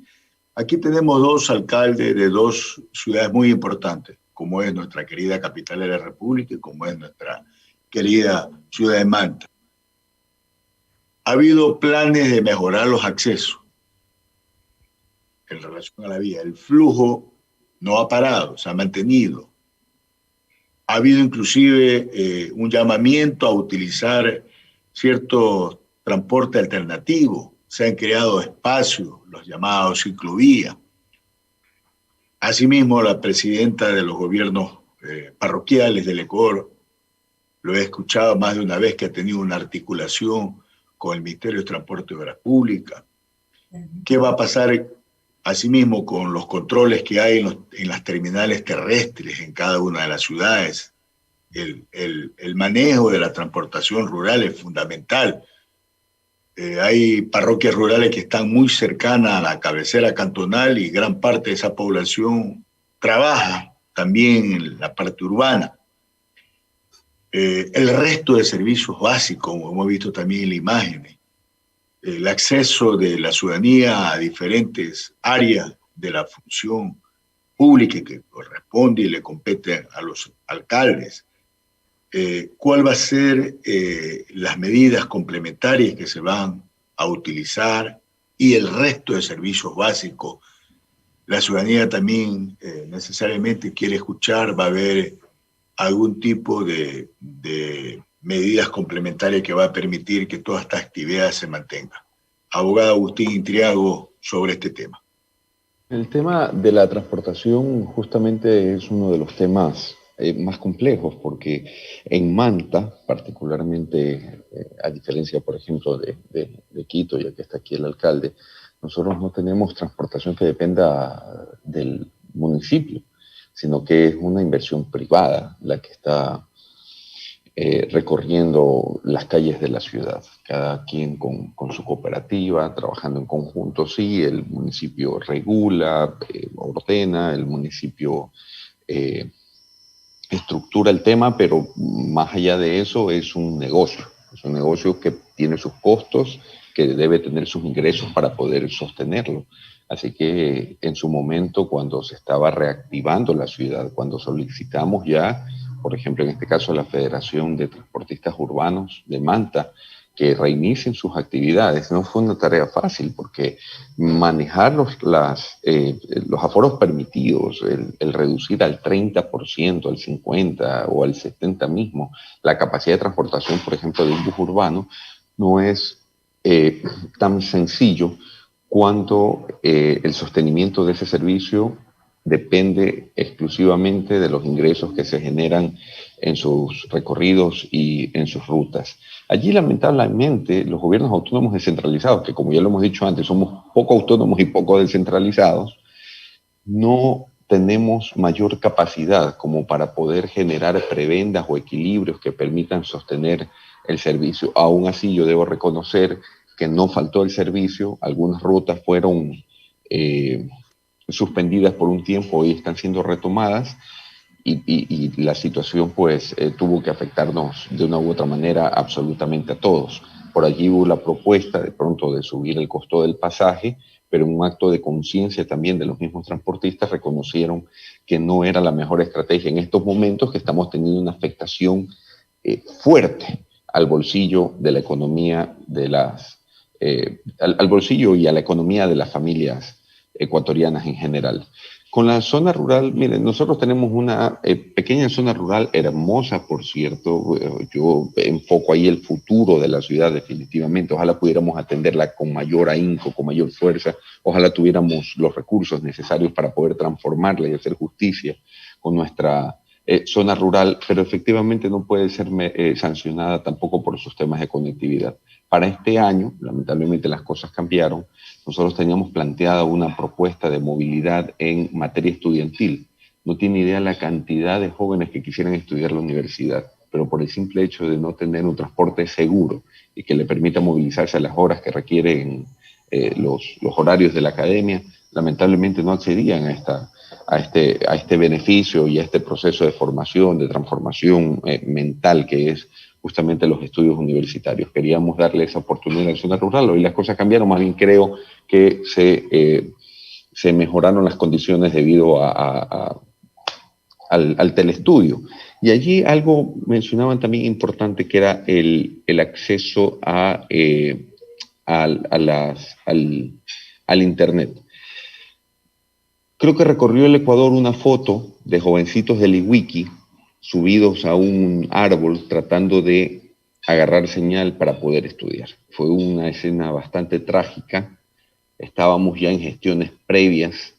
Aquí tenemos dos alcaldes de dos ciudades muy importantes, como es nuestra querida capital de la República y como es nuestra querida ciudad de Manta. Ha habido planes de mejorar los accesos en relación a la vía. El flujo no ha parado, se ha mantenido. Ha habido inclusive un llamamiento a utilizar ciertos transportes alternativos. Se han creado espacios, los llamados ciclovías. Asimismo, la presidenta de los gobiernos parroquiales del Ecuador, lo he escuchado más de una vez, que ha tenido una articulación con el Ministerio de Transporte y Obras Públicas. ¿Qué va a pasar asimismo con los controles que hay en las terminales terrestres en cada una de las ciudades? El manejo de la transportación rural es fundamental. Hay parroquias rurales que están muy cercanas a la cabecera cantonal y gran parte de esa población trabaja también en la parte urbana. El resto de servicios básicos, como hemos visto también en las imágenes, el acceso de la ciudadanía a diferentes áreas de la función pública que corresponde y le compete a los alcaldes. ¿Cuál va a ser las medidas complementarias que se van a utilizar y el resto de servicios básicos? La ciudadanía también necesariamente quiere escuchar, va a haber algún tipo de medidas complementarias que va a permitir que toda esta actividad se mantenga. Abogado Agustín Intriago, sobre este tema. El tema de la transportación justamente es uno de los temas más complejos, porque en Manta, particularmente, a diferencia, por ejemplo, de Quito, ya que está aquí el alcalde, nosotros no tenemos transportación que dependa del municipio, sino que es una inversión privada la que está recorriendo las calles de la ciudad, cada quien con su cooperativa, trabajando en conjunto. Sí, el municipio regula, ordena, el municipio estructura el tema, pero más allá de eso es un negocio que tiene sus costos, que debe tener sus ingresos para poder sostenerlo. Así que en su momento, cuando se estaba reactivando la ciudad, cuando solicitamos ya, por ejemplo, en este caso la Federación de Transportistas Urbanos de Manta, que reinicien sus actividades, no fue una tarea fácil, porque manejar los aforos permitidos, el reducir al 30%, al 50% o al 70% mismo, la capacidad de transportación, por ejemplo, de un bus urbano, no es tan sencillo cuando el sostenimiento de ese servicio depende exclusivamente de los ingresos que se generan en sus recorridos y en sus rutas. Allí, lamentablemente, los gobiernos autónomos descentralizados, que como ya lo hemos dicho antes, somos poco autónomos y poco descentralizados, no tenemos mayor capacidad como para poder generar prebendas o equilibrios que permitan sostener el servicio. Aún así, yo debo reconocer que no faltó el servicio, algunas rutas fueron suspendidas por un tiempo y están siendo retomadas, y la situación pues tuvo que afectarnos de una u otra manera absolutamente a todos. Por allí hubo la propuesta de pronto de subir el costo del pasaje, pero en un acto de conciencia también de los mismos transportistas reconocieron que no era la mejor estrategia en estos momentos que estamos teniendo una afectación fuerte al bolsillo de la economía al bolsillo y a la economía de las familias ecuatorianas en general. Con la zona rural, miren, nosotros tenemos una pequeña zona rural hermosa, por cierto. Yo enfoco ahí el futuro de la ciudad definitivamente. Ojalá pudiéramos atenderla con mayor ahínco, con mayor fuerza. Ojalá tuviéramos los recursos necesarios para poder transformarla y hacer justicia con nuestra zona rural, pero efectivamente no puede ser sancionada tampoco por sus temas de conectividad. Para este año, lamentablemente las cosas cambiaron. Nosotros teníamos planteada una propuesta de movilidad en materia estudiantil. No tiene idea la cantidad de jóvenes que quisieran estudiar la universidad, pero por el simple hecho de no tener un transporte seguro y que le permita movilizarse a las horas que requieren los horarios de la academia, lamentablemente no accedían a este beneficio y a este proceso de formación, de transformación mental que es justamente los estudios universitarios. Queríamos darle esa oportunidad a la zona rural. Hoy las cosas cambiaron, más bien creo que se mejoraron las condiciones debido al telestudio. Y allí algo mencionaban también importante, que era el acceso al Internet. Creo que recorrió el Ecuador una foto de jovencitos del Iwiki subidos a un árbol tratando de agarrar señal para poder estudiar. Fue una escena bastante trágica. Estábamos ya en gestiones previas,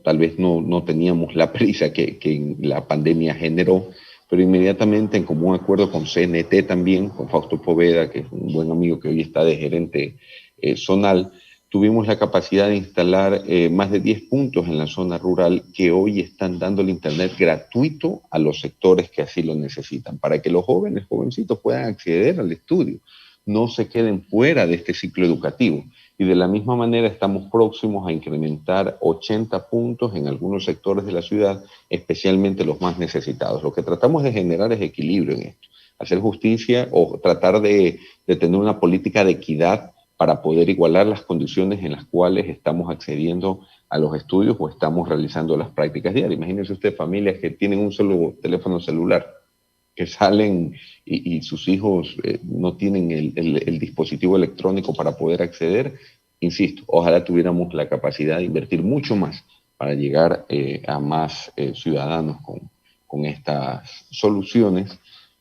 tal vez no teníamos la prisa que la pandemia generó, pero inmediatamente en común acuerdo con CNT también, con Fausto Poveda, que es un buen amigo que hoy está de gerente zonal, tuvimos la capacidad de instalar más de 10 puntos en la zona rural que hoy están dando el Internet gratuito a los sectores que así lo necesitan, para que los jovencitos puedan acceder al estudio, no se queden fuera de este ciclo educativo. Y de la misma manera estamos próximos a incrementar 80 puntos en algunos sectores de la ciudad, especialmente los más necesitados. Lo que tratamos de generar es equilibrio en esto, hacer justicia o tratar de tener una política de equidad para poder igualar las condiciones en las cuales estamos accediendo a los estudios o estamos realizando las prácticas diarias. Imagínense usted familias que tienen un solo teléfono celular, que salen y sus hijos no tienen el dispositivo electrónico para poder acceder. Insisto, ojalá tuviéramos la capacidad de invertir mucho más para llegar a más ciudadanos con estas soluciones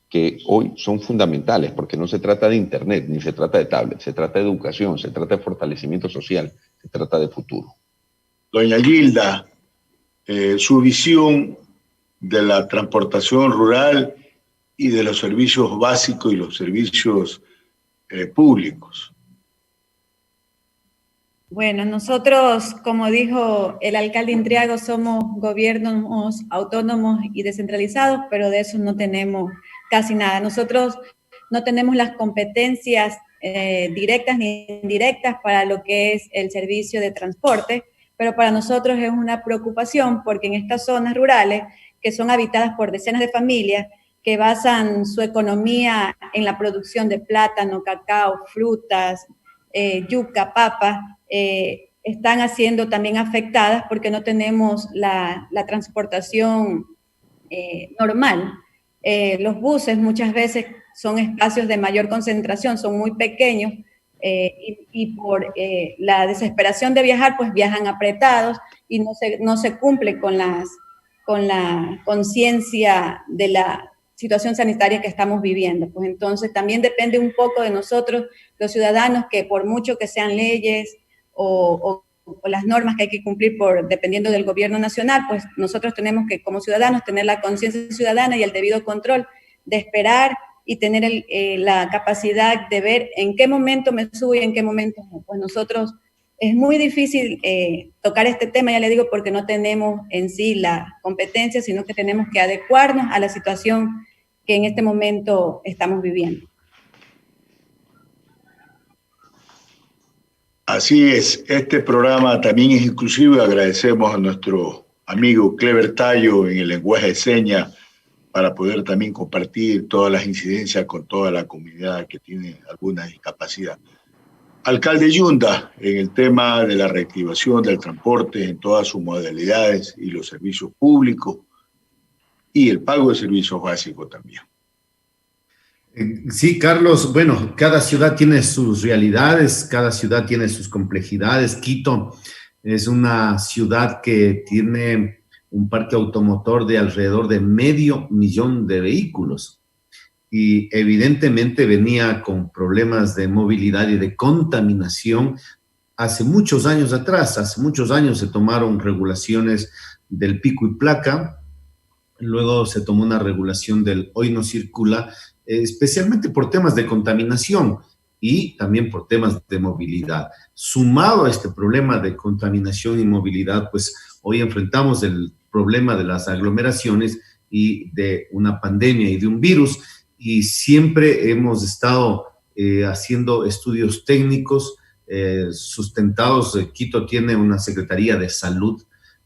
que hoy son fundamentales, porque no se trata de Internet, ni se trata de tablet, se trata de educación, se trata de fortalecimiento social, se trata de futuro. Doña Gilda, su visión de la transportación rural y de los servicios básicos y los servicios públicos. Bueno, nosotros, como dijo el alcalde Intriago, somos gobiernos autónomos y descentralizados, pero de eso no tenemos casi nada. Nosotros no tenemos las competencias directas ni indirectas para lo que es el servicio de transporte, pero para nosotros es una preocupación porque en estas zonas rurales, que son habitadas por decenas de familias, que basan su economía en la producción de plátano, cacao, frutas, yuca, papa, están siendo también afectadas porque no tenemos la transportación normal. Los buses muchas veces son espacios de mayor concentración, son muy pequeños y por la desesperación de viajar, pues viajan apretados y no se cumple con la conciencia de la situación sanitaria que estamos viviendo. Pues entonces también depende un poco de nosotros, los ciudadanos, que por mucho que sean leyes o las normas que hay que cumplir dependiendo del gobierno nacional, pues nosotros tenemos que, como ciudadanos, tener la conciencia ciudadana y el debido control de esperar y tener la capacidad de ver en qué momento me subo y en qué momento no. Pues nosotros, es muy difícil tocar este tema, ya le digo, porque no tenemos en sí la competencia, sino que tenemos que adecuarnos a la situación que en este momento estamos viviendo. Así es, este programa también es inclusivo. Agradecemos a nuestro amigo Clever Tallo en el lenguaje de señas para poder también compartir todas las incidencias con toda la comunidad que tiene alguna discapacidad. Alcalde Yunda, en el tema de la reactivación del transporte en todas sus modalidades y los servicios públicos y el pago de servicios básicos también. Sí, Carlos, bueno, cada ciudad tiene sus realidades, cada ciudad tiene sus complejidades. Quito es una ciudad que tiene un parque automotor de alrededor de 500,000 de vehículos y evidentemente venía con problemas de movilidad y de contaminación hace muchos años atrás. Hace muchos años se tomaron regulaciones del pico y placa luego se tomó una regulación del hoy no circula, especialmente por temas de contaminación y también por temas de movilidad. Sumado a este problema de contaminación y movilidad, pues hoy enfrentamos el problema de las aglomeraciones y de una pandemia y de un virus, y siempre hemos estado haciendo estudios técnicos sustentados. Quito tiene una Secretaría de Salud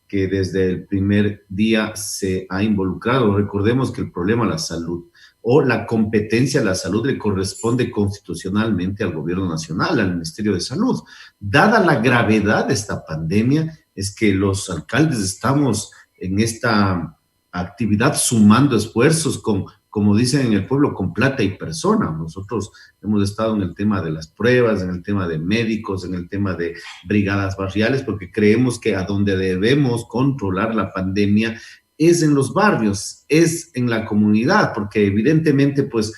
que desde el primer día se ha involucrado. Recordemos que el problema de la salud o la competencia de la salud le corresponde constitucionalmente al Gobierno Nacional, al Ministerio de Salud. Dada la gravedad de esta pandemia, es que los alcaldes estamos en esta actividad sumando esfuerzos con, como dicen en el pueblo, con plata y persona. Nosotros hemos estado en el tema de las pruebas, en el tema de médicos, en el tema de brigadas barriales, porque creemos que a donde debemos controlar la pandemia es en los barrios, es en la comunidad, porque evidentemente, pues,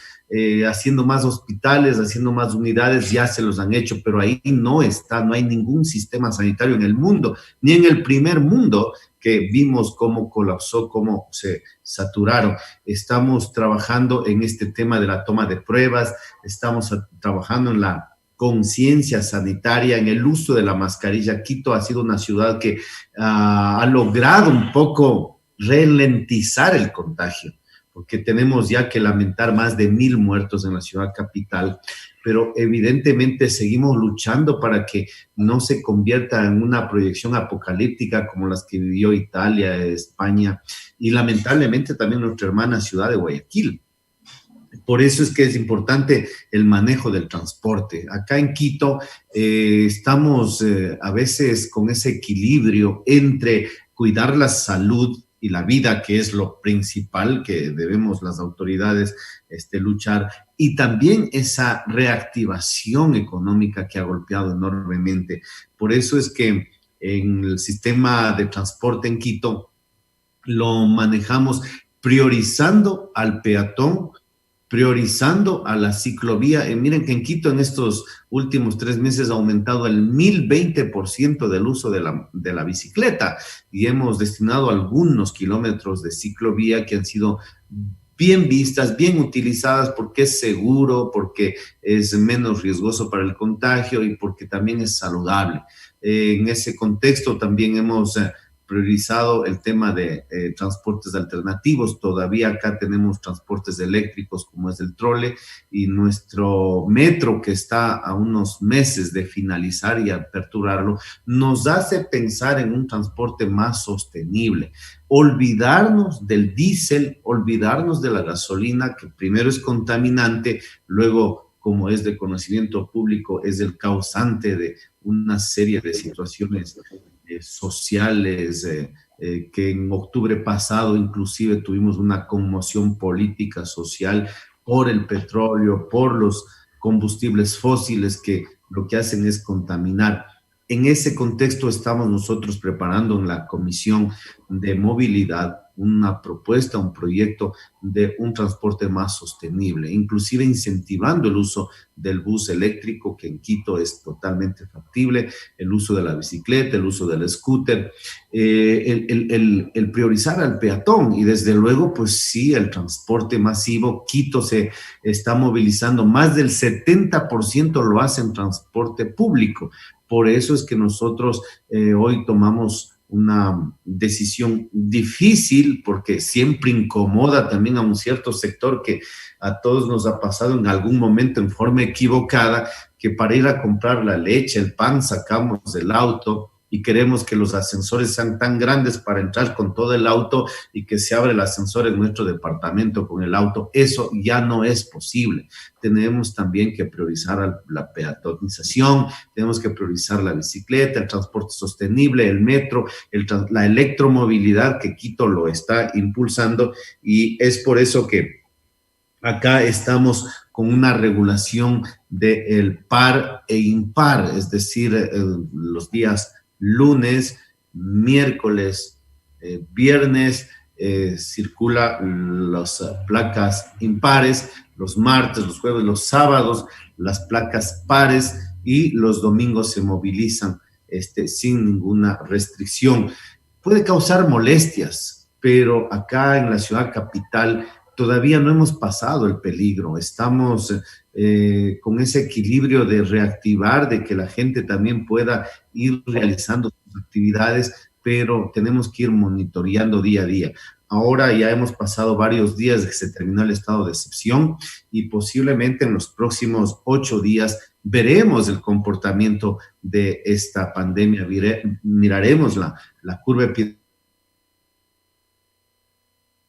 haciendo más hospitales, haciendo más unidades, ya se los han hecho, pero ahí no está, no hay ningún sistema sanitario en el mundo, ni en el primer mundo, que vimos cómo colapsó, cómo se saturaron. Estamos trabajando en este tema de la toma de pruebas, estamos trabajando en la conciencia sanitaria, en el uso de la mascarilla. Quito ha sido una ciudad que ha logrado un poco ralentizar el contagio, porque tenemos ya que lamentar más de 1,000 muertos en la ciudad capital, pero evidentemente seguimos luchando para que no se convierta en una proyección apocalíptica como las que vivió Italia, España y lamentablemente también nuestra hermana ciudad de Guayaquil. Por eso es que es importante el manejo del transporte. Acá en Quito estamos a veces con ese equilibrio entre cuidar la salud y la vida, que es lo principal que debemos las autoridades luchar, y también esa reactivación económica que ha golpeado enormemente. Por eso es que en el sistema de transporte en Quito lo manejamos priorizando al peatón, priorizando a la ciclovía. Miren que en Quito en estos últimos 3 meses ha aumentado el 1020% del uso de la bicicleta, y hemos destinado algunos kilómetros de ciclovía que han sido bien vistas, bien utilizadas, porque es seguro, porque es menos riesgoso para el contagio y porque también es saludable. En ese contexto también hemos priorizado el tema de transportes alternativos. Todavía acá tenemos transportes eléctricos como es el trole, y nuestro metro, que está a unos meses de finalizar y aperturarlo, nos hace pensar en un transporte más sostenible. Olvidarnos del diésel, olvidarnos de la gasolina, que primero es contaminante, luego, como es de conocimiento público, es el causante de una serie de situaciones sociales, que en octubre pasado inclusive tuvimos una conmoción política social por el petróleo, por los combustibles fósiles, que lo que hacen es contaminar. En ese contexto estamos nosotros preparando en la Comisión de Movilidad una propuesta, un proyecto de un transporte más sostenible, inclusive incentivando el uso del bus eléctrico, que en Quito es totalmente factible, el uso de la bicicleta, el uso del scooter, el priorizar al peatón, y desde luego, pues sí, el transporte masivo. Quito se está movilizando, más del 70% lo hace en transporte público. Por eso es que nosotros hoy tomamos una decisión difícil, porque siempre incomoda también a un cierto sector, que a todos nos ha pasado en algún momento en forma equivocada, que para ir a comprar la leche, el pan, sacamos el auto y queremos que los ascensores sean tan grandes para entrar con todo el auto y que se abra el ascensor en nuestro departamento con el auto. Eso ya no es posible. Tenemos también que priorizar la peatonización, tenemos que priorizar la bicicleta, el transporte sostenible, el metro, la electromovilidad, que Quito lo está impulsando, y es por eso que acá estamos con una regulación del par e impar, es decir, los días lunes, miércoles, viernes, circula las placas impares, los martes, los jueves, los sábados, las placas pares, y los domingos se movilizan sin ninguna restricción. Puede causar molestias, pero acá en la ciudad capital todavía no hemos pasado el peligro. Estamos con ese equilibrio de reactivar, de que la gente también pueda ir realizando sus actividades, pero tenemos que ir monitoreando día a día. Ahora ya hemos pasado varios días de que se terminó el estado de excepción y posiblemente en los próximos 8 días veremos el comportamiento de esta pandemia, miraremos la curva epidemiológica.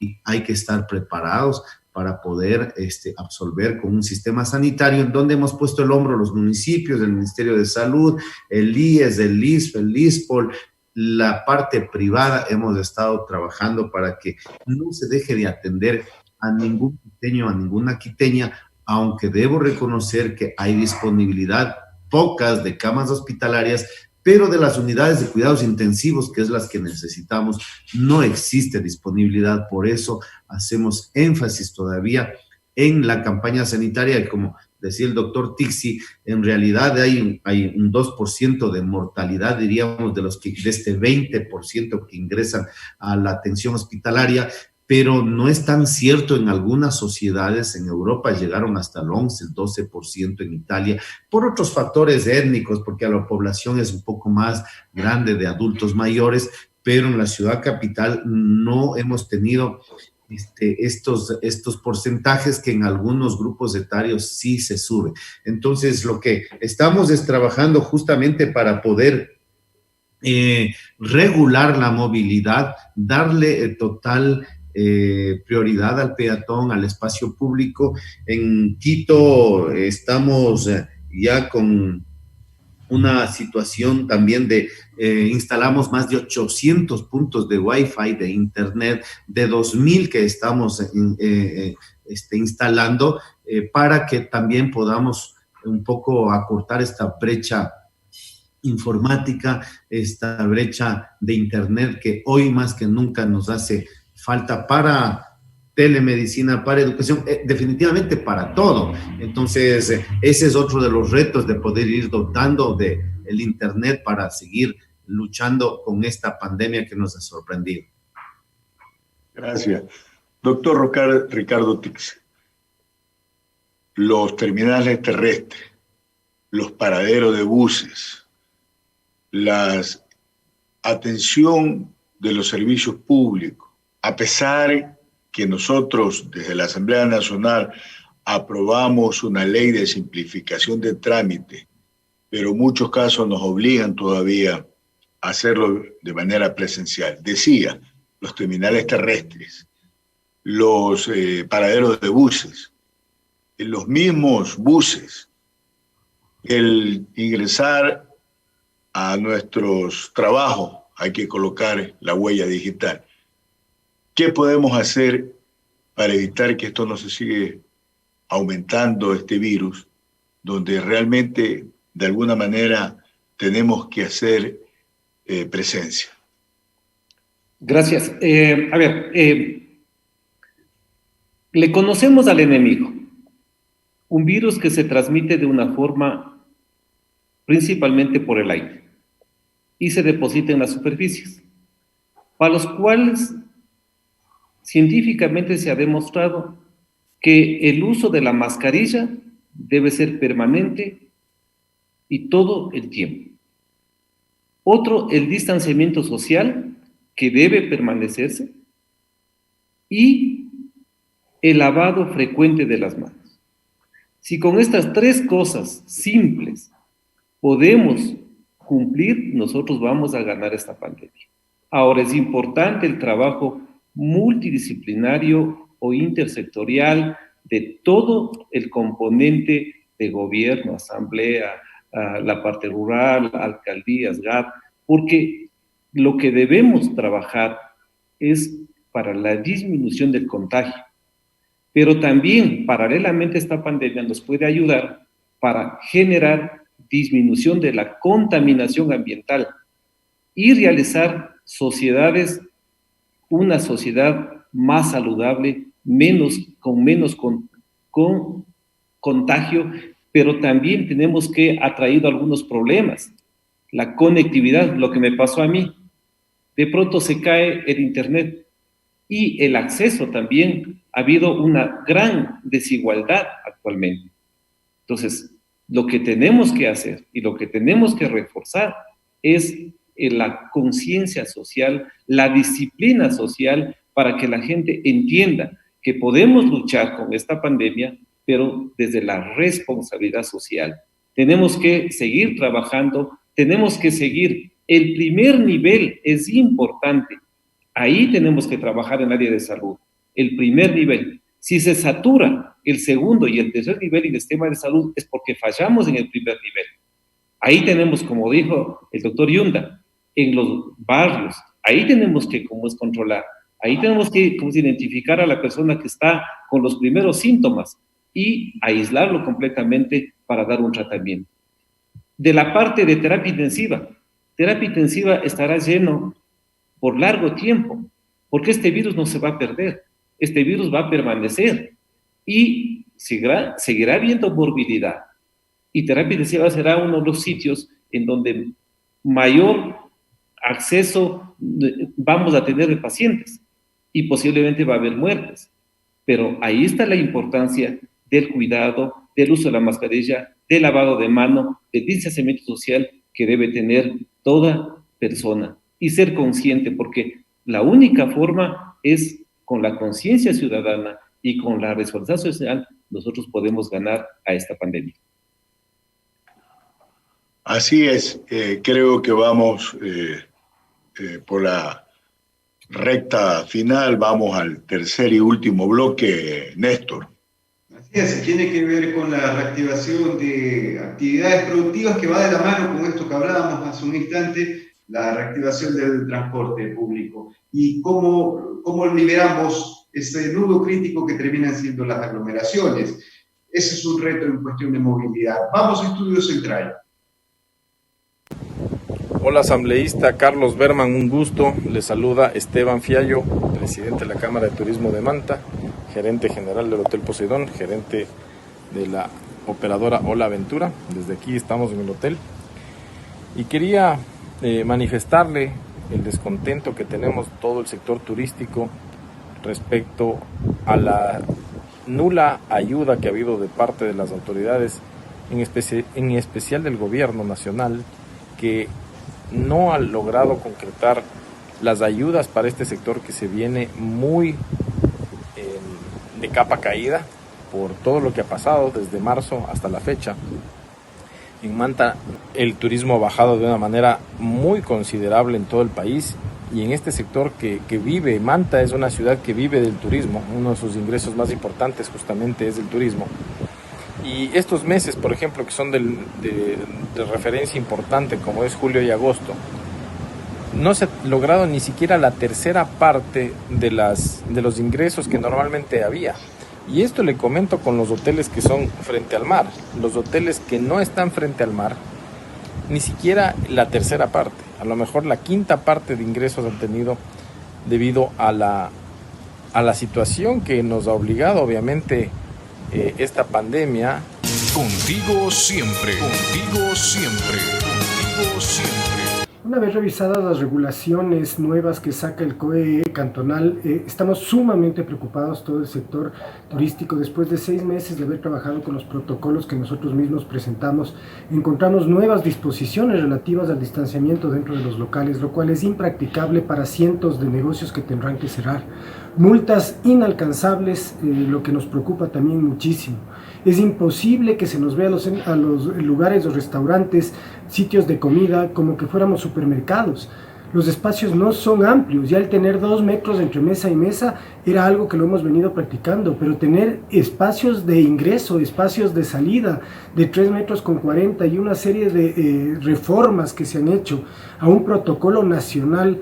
Y hay que estar preparados para poder absorber con un sistema sanitario en donde hemos puesto el hombro los municipios, el Ministerio de Salud, el IES, el ISF, el ISPOL, la parte privada. Hemos estado trabajando para que no se deje de atender a ningún quiteño, a ninguna quiteña, aunque debo reconocer que hay disponibilidad pocas de camas hospitalarias, pero de las unidades de cuidados intensivos, que es las que necesitamos, no existe disponibilidad. Por eso hacemos énfasis todavía en la campaña sanitaria, y como decía el doctor Tixi, en realidad hay un 2% de mortalidad, diríamos, de este 20% que ingresan a la atención hospitalaria, pero no es tan cierto en algunas sociedades. En Europa llegaron hasta el 11, el 12% en Italia, por otros factores étnicos, porque la población es un poco más grande de adultos mayores, pero en la ciudad capital no hemos tenido estos porcentajes que en algunos grupos etarios sí se suben. Entonces, lo que estamos es trabajando justamente para poder regular la movilidad, darle total prioridad al peatón, al espacio público. En Quito estamos ya con una situación también de instalamos más de 800 puntos de Wi-Fi, de Internet, de 2,000 que estamos instalando para que también podamos un poco acortar esta brecha informática, esta brecha de Internet que hoy más que nunca nos hace falta para telemedicina, para educación, definitivamente para todo. Entonces, ese es otro de los retos, de poder ir dotando de el Internet para seguir luchando con esta pandemia que nos ha sorprendido. Gracias. Doctor Ricardo Tixi, los terminales terrestres, los paraderos de buses, la atención de los servicios públicos, a pesar que nosotros desde la Asamblea Nacional aprobamos una ley de simplificación de trámite, pero en muchos casos nos obligan todavía a hacerlo de manera presencial. Decía, los terminales terrestres, los paraderos de buses, en los mismos buses, el ingresar a nuestros trabajos hay que colocar la huella digital. ¿Qué podemos hacer para evitar que esto no se siga aumentando, este virus, donde realmente, de alguna manera, tenemos que hacer presencia? Gracias. Le conocemos al enemigo. Un virus que se transmite de una forma principalmente por el aire y se deposita en las superficies, para los cuales científicamente se ha demostrado que el uso de la mascarilla debe ser permanente y todo el tiempo. Otro, el distanciamiento social, que debe permanecerse, y el lavado frecuente de las manos. Si con estas 3 cosas simples podemos cumplir, nosotros vamos a ganar esta pandemia. Ahora, es importante el trabajo multidisciplinario o intersectorial de todo el componente de gobierno, asamblea, la parte rural, alcaldías, GAT, porque lo que debemos trabajar es para la disminución del contagio, pero también paralelamente esta pandemia nos puede ayudar para generar disminución de la contaminación ambiental y realizar una sociedad más saludable, con menos contagio, pero también tenemos que ha traído algunos problemas. La conectividad, lo que me pasó a mí, de pronto se cae el Internet y el acceso también. Ha habido una gran desigualdad actualmente. Entonces, lo que tenemos que hacer y lo que tenemos que reforzar es la conciencia social, la disciplina social, para que la gente entienda que podemos luchar con esta pandemia, pero desde la responsabilidad social. Tenemos que seguir trabajando, tenemos que seguir. El primer nivel es importante. Ahí tenemos que trabajar en el área de salud. El primer nivel. Si se satura el segundo y el tercer nivel y el sistema de salud, es porque fallamos en el primer nivel. Ahí tenemos, como dijo el doctor Yunda, en los barrios, ahí tenemos que controlar. Ahí tenemos que identificar a la persona que está con los primeros síntomas y aislarlo completamente para dar un tratamiento. De la parte de terapia intensiva estará lleno por largo tiempo, porque este virus no se va a perder, este virus va a permanecer y seguirá habiendo morbilidad. Y terapia intensiva será uno de los sitios en donde mayor acceso vamos a tener de pacientes y posiblemente va a haber muertes. Pero ahí está la importancia del cuidado, del uso de la mascarilla, del lavado de mano, del distanciamiento social que debe tener toda persona y ser consciente, porque la única forma es con la conciencia ciudadana y con la responsabilidad social nosotros podemos ganar a esta pandemia. Así es, creo que vamos por la recta final, vamos al tercer y último bloque, Néstor. Así es, tiene que ver con la reactivación de actividades productivas que va de la mano con esto que hablábamos hace un instante, la reactivación del transporte público y cómo liberamos ese nudo crítico que terminan siendo las aglomeraciones. Ese es un reto en cuestión de movilidad. Vamos a Estudio Central. Hola asambleísta Carlos Berman, un gusto. Le saluda Esteban Fiallo, presidente de la Cámara de Turismo de Manta, gerente general del Hotel Poseidón, gerente de la operadora Ola Aventura. Desde aquí estamos en el hotel y quería manifestarle el descontento que tenemos todo el sector turístico respecto a la nula ayuda que ha habido de parte de las autoridades, en especial del gobierno nacional, que no ha logrado concretar las ayudas para este sector que se viene muy de capa caída por todo lo que ha pasado desde marzo hasta la fecha. En Manta el turismo ha bajado de una manera muy considerable en todo el país y en este sector que vive, Manta es una ciudad que vive del turismo, uno de sus ingresos más importantes justamente es el turismo. Y estos meses, por ejemplo, que son de referencia importante, como es julio y agosto, no se ha logrado ni siquiera la tercera parte de los ingresos que normalmente había. Y esto le comento con los hoteles que son frente al mar. Los hoteles que no están frente al mar, ni siquiera la tercera parte, a lo mejor la quinta parte de ingresos han tenido debido a la situación que nos ha obligado, obviamente, esta pandemia. Contigo siempre, contigo siempre, contigo siempre. Una vez revisadas las regulaciones nuevas que saca el COE cantonal, estamos sumamente preocupados todo el sector turístico. Después de 6 meses de haber trabajado con los protocolos que nosotros mismos presentamos, encontramos nuevas disposiciones relativas al distanciamiento dentro de los locales, lo cual es impracticable para cientos de negocios que tendrán que cerrar. Multas inalcanzables, lo que nos preocupa también muchísimo. Es imposible que se nos vea a los lugares, los restaurantes, sitios de comida, como que fuéramos supermercados. Los espacios no son amplios, ya el tener 2 metros entre mesa y mesa era algo que lo hemos venido practicando, pero tener espacios de ingreso, espacios de salida de 3 metros con 40 y una serie de reformas que se han hecho a un protocolo nacional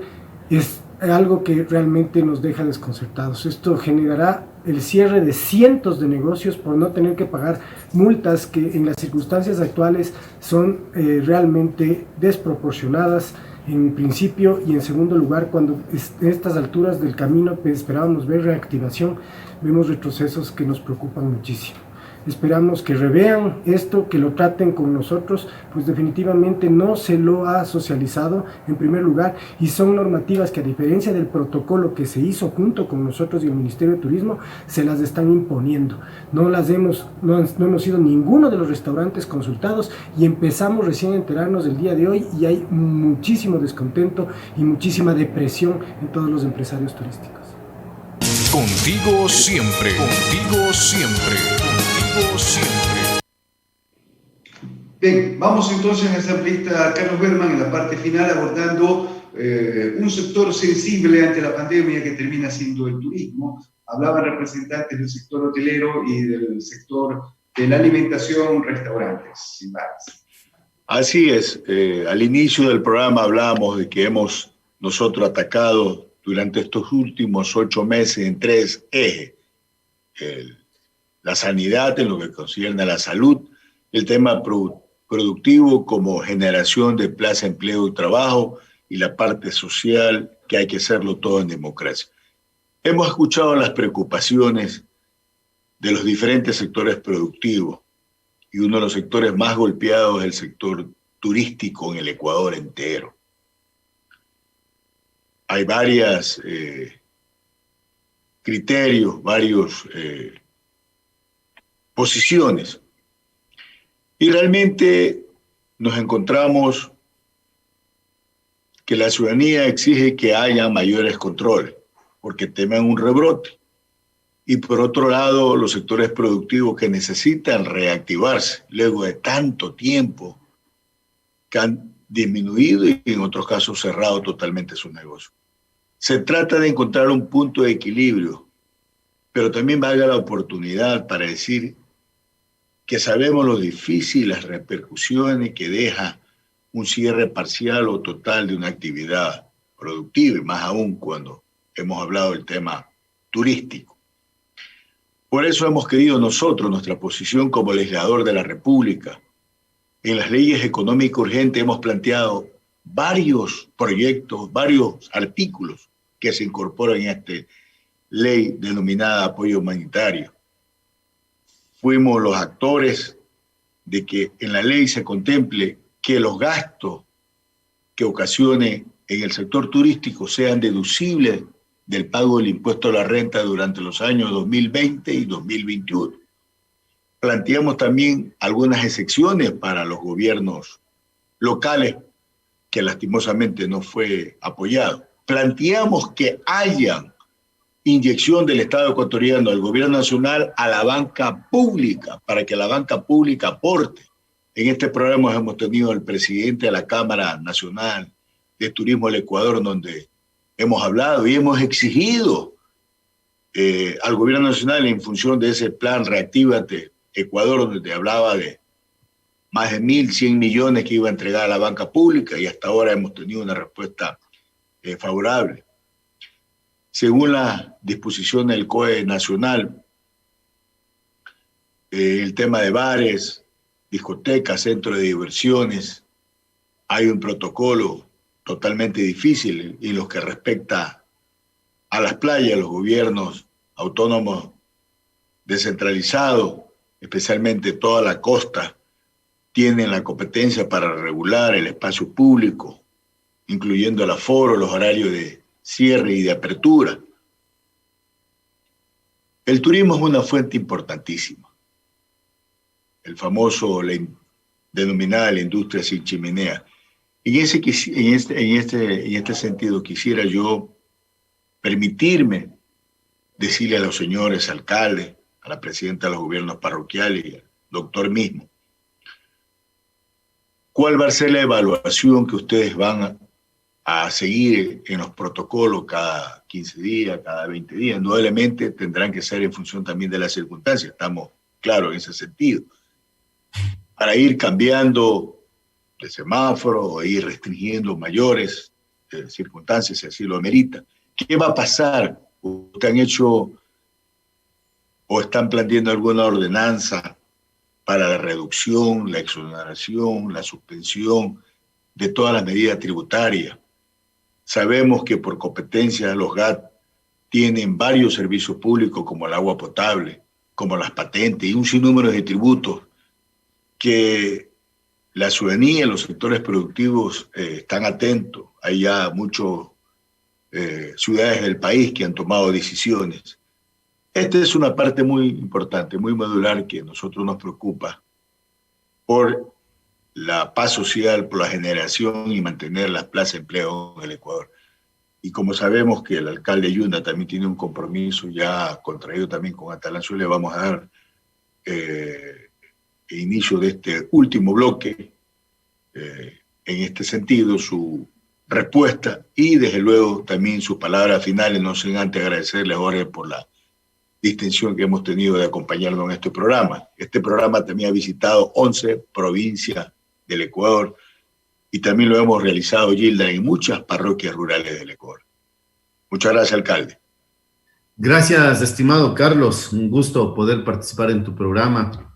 es algo que realmente nos deja desconcertados. Esto generará el cierre de cientos de negocios por no tener que pagar multas que en las circunstancias actuales son realmente desproporcionadas en principio, y en segundo lugar, cuando en estas alturas del camino esperábamos ver reactivación, vemos retrocesos que nos preocupan muchísimo. Esperamos que revean esto, que lo traten con nosotros, pues definitivamente no se lo ha socializado en primer lugar, y son normativas que, a diferencia del protocolo que se hizo junto con nosotros y el Ministerio de Turismo, se las están imponiendo. No hemos sido ninguno de los restaurantes consultados y empezamos recién a enterarnos del día de hoy, y hay muchísimo descontento y muchísima depresión en todos los empresarios turísticos. Contigo siempre, contigo siempre, contigo siempre. Bien, vamos entonces a asambleísta Carlos Berman en la parte final, abordando un sector sensible ante la pandemia que termina siendo el turismo. Hablaban representantes del sector hotelero y del sector de la alimentación, restaurantes y bares. Así es, al inicio del programa hablábamos de que hemos nosotros atacado durante estos últimos 8 meses en 3 ejes. La sanidad en lo que concierne a la salud, el tema productivo como generación de plaza, empleo y trabajo, y la parte social, que hay que hacerlo todo en democracia. Hemos escuchado las preocupaciones de los diferentes sectores productivos, y uno de los sectores más golpeados es el sector turístico en el Ecuador entero. Hay varios criterios, varias posiciones. Y realmente nos encontramos que la ciudadanía exige que haya mayores controles, porque temen un rebrote. Y por otro lado, los sectores productivos que necesitan reactivarse luego de tanto tiempo que han disminuido y en otros casos cerrado totalmente sus negocios. Se trata de encontrar un punto de equilibrio, pero también valga la oportunidad para decir que sabemos lo difícil, las repercusiones que deja un cierre parcial o total de una actividad productiva, y más aún cuando hemos hablado del tema turístico. Por eso hemos querido nosotros, nuestra posición como legislador de la República, en las leyes económicas urgentes hemos planteado varios proyectos, varios artículos que se incorporan en esta ley denominada apoyo humanitario. Fuimos los actores de que en la ley se contemple que los gastos que ocasione en el sector turístico sean deducibles del pago del impuesto a la renta durante los años 2020 y 2021. Planteamos también algunas excepciones para los gobiernos locales, que lastimosamente no fue apoyado. Planteamos que haya inyección del Estado ecuatoriano al gobierno nacional a la banca pública, para que la banca pública aporte. En este programa hemos tenido al presidente de la Cámara Nacional de Turismo del Ecuador, donde hemos hablado y hemos exigido al gobierno nacional, en función de ese plan Reactívate Ecuador, donde te hablaba de más de 1.100 millones que iba a entregar a la banca pública, y hasta ahora hemos tenido una respuesta favorable. Según la disposición del COE nacional, el tema de bares, discotecas, centros de diversiones, hay un protocolo totalmente difícil en lo que respecta a las playas. Los gobiernos autónomos descentralizados, especialmente toda la costa, tienen la competencia para regular el espacio público, incluyendo el aforo, los horarios de cierre y de apertura. El turismo es una fuente importantísima. El famoso, denominada la industria sin chimenea. En este sentido quisiera yo permitirme decirle a los señores alcaldes, a la presidenta de los gobiernos parroquiales y al doctor mismo, ¿cuál va a ser la evaluación que ustedes van a seguir en los protocolos cada 15 días, cada 20 días? Indudablemente tendrán que ser en función también de las circunstancias, estamos claros en ese sentido, para ir cambiando de semáforo o ir restringiendo mayores circunstancias, si así lo amerita. ¿Qué va a pasar? ¿Ustedes han hecho o están planteando alguna ordenanza para la reducción, la exoneración, la suspensión de todas las medidas tributarias? Sabemos que por competencia los GAT tienen varios servicios públicos como el agua potable, como las patentes y un sinnúmero de tributos que la ciudadanía y los sectores productivos están atentos. Hay ya muchas ciudades del país que han tomado decisiones. Esta es una parte muy importante, muy medular, que a nosotros nos preocupa por la paz social, por la generación y mantener las plazas de empleo en el Ecuador. Y como sabemos que el alcalde Yunda también tiene un compromiso ya contraído también con Atalantzo, le vamos a dar inicio de este último bloque, en este sentido, su respuesta y desde luego también sus palabras finales, no sin antes agradecerle a Jorge por la distinción que hemos tenido de acompañarnos en este programa. Este programa también ha visitado 11 provincias del Ecuador y también lo hemos realizado, Gilda, en muchas parroquias rurales del Ecuador. Muchas gracias, alcalde. Gracias, estimado Carlos. Un gusto poder participar en tu programa.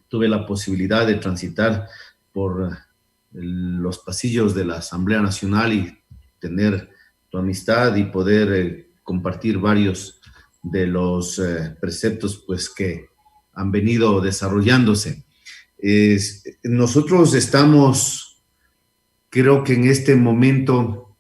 Tuve la posibilidad de transitar por los pasillos de la Asamblea Nacional y tener tu amistad y poder compartir varios de los preceptos pues, que han venido desarrollándose. Nosotros estamos, creo que en este momento,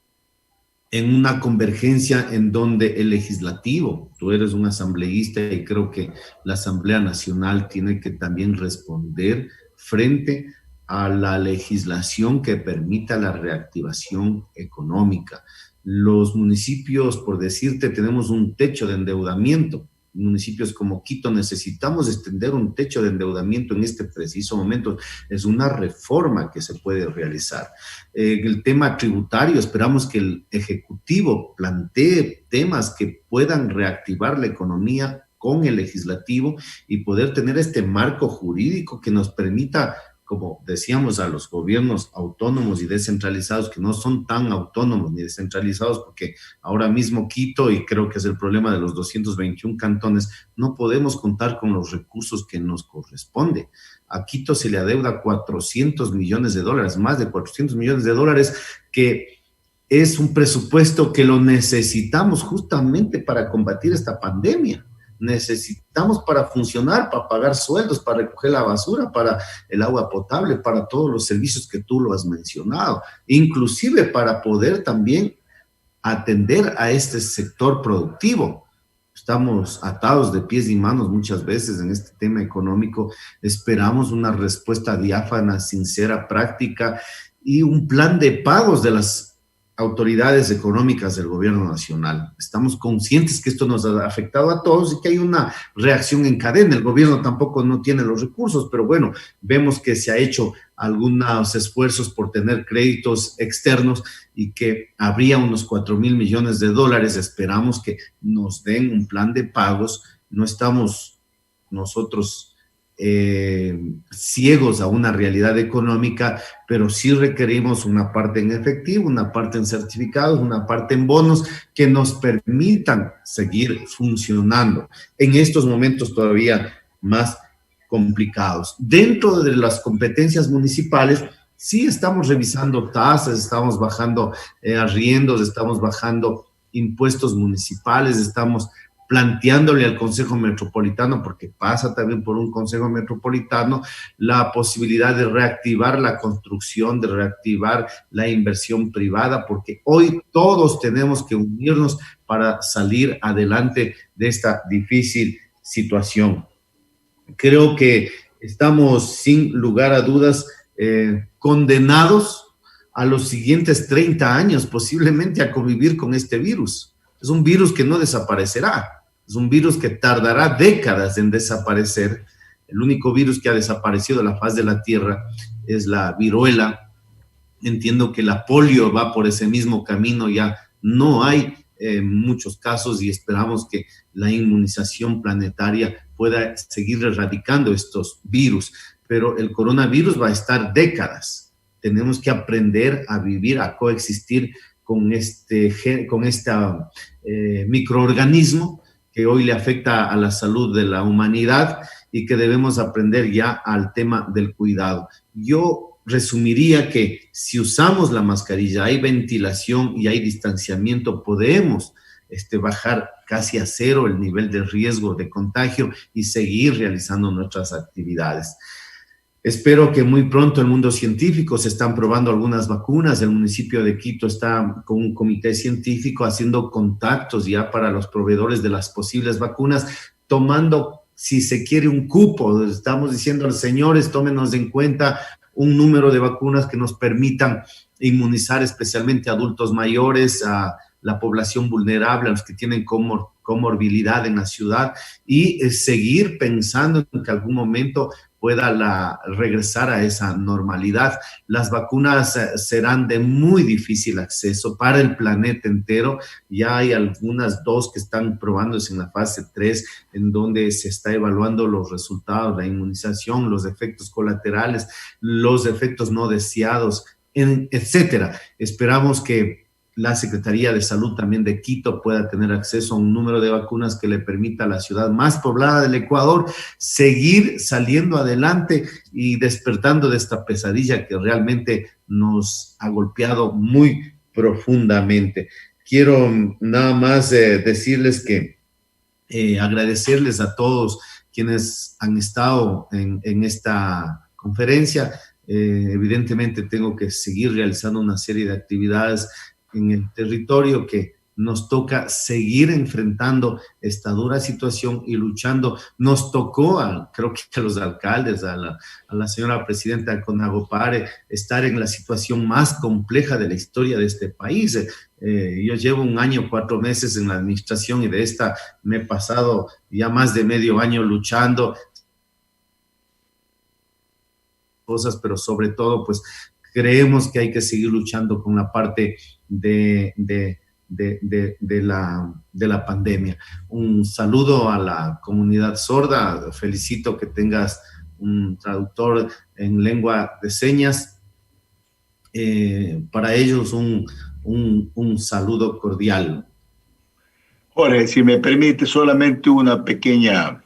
en una convergencia en donde el legislativo, tú eres un asambleísta y creo que la Asamblea Nacional tiene que también responder frente a la legislación que permita la reactivación económica. Los municipios, por decirte, tenemos un techo de endeudamiento. Municipios como Quito necesitamos extender un techo de endeudamiento en este preciso momento. Es una reforma que se puede realizar. El tema tributario, esperamos que el Ejecutivo plantee temas que puedan reactivar la economía con el legislativo y poder tener este marco jurídico que nos permita, como decíamos, a los gobiernos autónomos y descentralizados, que no son tan autónomos ni descentralizados, porque ahora mismo Quito, y creo que es el problema de los 221 cantones, no podemos contar con los recursos que nos corresponde. A Quito se le adeuda 400 millones de dólares, más de 400 millones de dólares, que es un presupuesto que lo necesitamos justamente para combatir esta pandemia. Necesitamos para funcionar, para pagar sueldos, para recoger la basura, para el agua potable, para todos los servicios que tú lo has mencionado, inclusive para poder también atender a este sector productivo. Estamos atados de pies y manos muchas veces en este tema económico. Esperamos una respuesta diáfana, sincera, práctica y un plan de pagos de las autoridades económicas del gobierno nacional. Estamos conscientes que esto nos ha afectado a todos y que hay una reacción en cadena. El gobierno tampoco no tiene los recursos, pero bueno, vemos que se ha hecho algunos esfuerzos por tener créditos externos y que habría unos 4,000 millones de dólares. Esperamos que nos den un plan de pagos. No estamos nosotros ciegos a una realidad económica, pero sí requerimos una parte en efectivo, una parte en certificados, una parte en bonos que nos permitan seguir funcionando en estos momentos todavía más complicados. Dentro de las competencias municipales, sí estamos revisando tasas, estamos bajando arriendos, estamos bajando impuestos municipales, estamos planteándole al Consejo Metropolitano, porque pasa también por un Consejo Metropolitano, la posibilidad de reactivar la construcción, de reactivar la inversión privada, porque hoy todos tenemos que unirnos para salir adelante de esta difícil situación. Creo que estamos, sin lugar a dudas, condenados a los siguientes 30 años posiblemente a convivir con este virus. Es un virus que no desaparecerá. Es un virus que tardará décadas en desaparecer. El único virus que ha desaparecido de la faz de la Tierra es la viruela. Entiendo que la polio va por ese mismo camino. Ya no hay muchos casos y esperamos que la inmunización planetaria pueda seguir erradicando estos virus. Pero el coronavirus va a estar décadas. Tenemos que aprender a vivir, a coexistir con este microorganismo que hoy le afecta a la salud de la humanidad y que debemos aprender ya al tema del cuidado. Yo resumiría que si usamos la mascarilla, hay ventilación y hay distanciamiento, podemos bajar casi a cero el nivel de riesgo de contagio y seguir realizando nuestras actividades. Espero que muy pronto el mundo científico se están probando algunas vacunas. El municipio de Quito está con un comité científico haciendo contactos ya para los proveedores de las posibles vacunas, tomando, si se quiere, un cupo. Estamos diciendo a los señores, tómenos en cuenta un número de vacunas que nos permitan inmunizar especialmente a adultos mayores, a la población vulnerable, a los que tienen comorbilidad en la ciudad, y seguir pensando en que algún momento pueda regresar a esa normalidad. Las vacunas serán de muy difícil acceso para el planeta entero. Ya hay algunas 2 que están probándose en la fase 3, en donde se está evaluando los resultados, la inmunización, los efectos colaterales, los efectos no deseados, etcétera. Esperamos que la Secretaría de Salud también de Quito pueda tener acceso a un número de vacunas que le permita a la ciudad más poblada del Ecuador seguir saliendo adelante y despertando de esta pesadilla que realmente nos ha golpeado muy profundamente. Quiero nada más decirles que agradecerles a todos quienes han estado en esta conferencia. Evidentemente tengo que seguir realizando una serie de actividades en el territorio que nos toca seguir enfrentando esta dura situación y luchando. Nos tocó, creo que a los alcaldes, a la señora presidenta Conagopare, estar en la situación más compleja de la historia de este país. Yo llevo 1 año, 4 meses en la administración y de esta me he pasado ya más de medio año luchando cosas, pero sobre todo, pues, creemos que hay que seguir luchando con la parte de la pandemia. Un saludo a la comunidad sorda. Felicito que tengas un traductor en lengua de señas. Para ellos un saludo cordial. Jorge, si me permite, solamente una pequeña...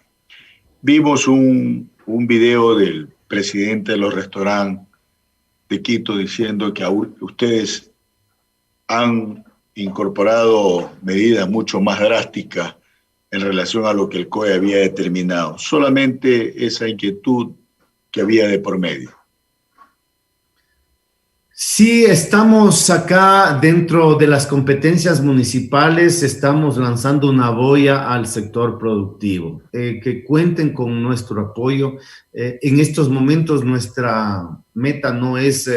Vimos un video del presidente de los restaurantes de Quito diciendo que ustedes han incorporado medidas mucho más drásticas en relación a lo que el COE había determinado. Solamente esa inquietud que había de por medio. Sí, estamos acá dentro de las competencias municipales, estamos lanzando una boya al sector productivo, que cuenten con nuestro apoyo. En estos momentos nuestra meta no es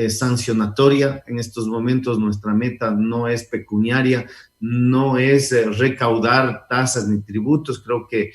sancionatoria, en estos momentos nuestra meta no es pecuniaria, no es recaudar tasas ni tributos. Creo que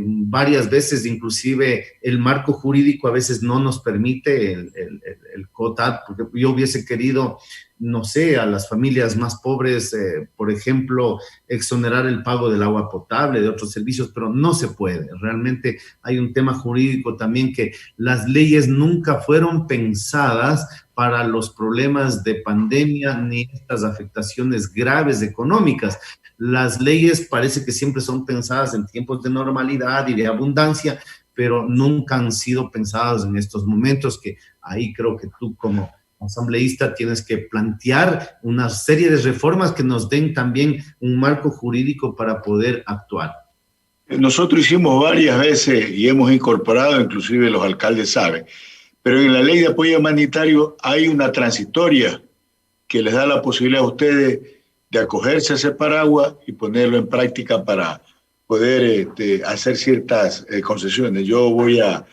varias veces inclusive el marco jurídico a veces no nos permite el COTAD, porque yo hubiese querido, no sé, a las familias más pobres, por ejemplo, exonerar el pago del agua potable, de otros servicios, pero no se puede. Realmente hay un tema jurídico también, que las leyes nunca fueron pensadas para los problemas de pandemia ni estas afectaciones graves económicas. Las leyes parece que siempre son pensadas en tiempos de normalidad y de abundancia, pero nunca han sido pensadas en estos momentos, que ahí creo que tú como asambleísta tienes que plantear una serie de reformas que nos den también un marco jurídico para poder actuar. Nosotros hicimos varias veces y hemos incorporado, inclusive los alcaldes saben, pero en la ley de apoyo humanitario hay una transitoria que les da la posibilidad a ustedes de acogerse a ese paraguas y ponerlo en práctica para poder hacer ciertas concesiones. Yo voy a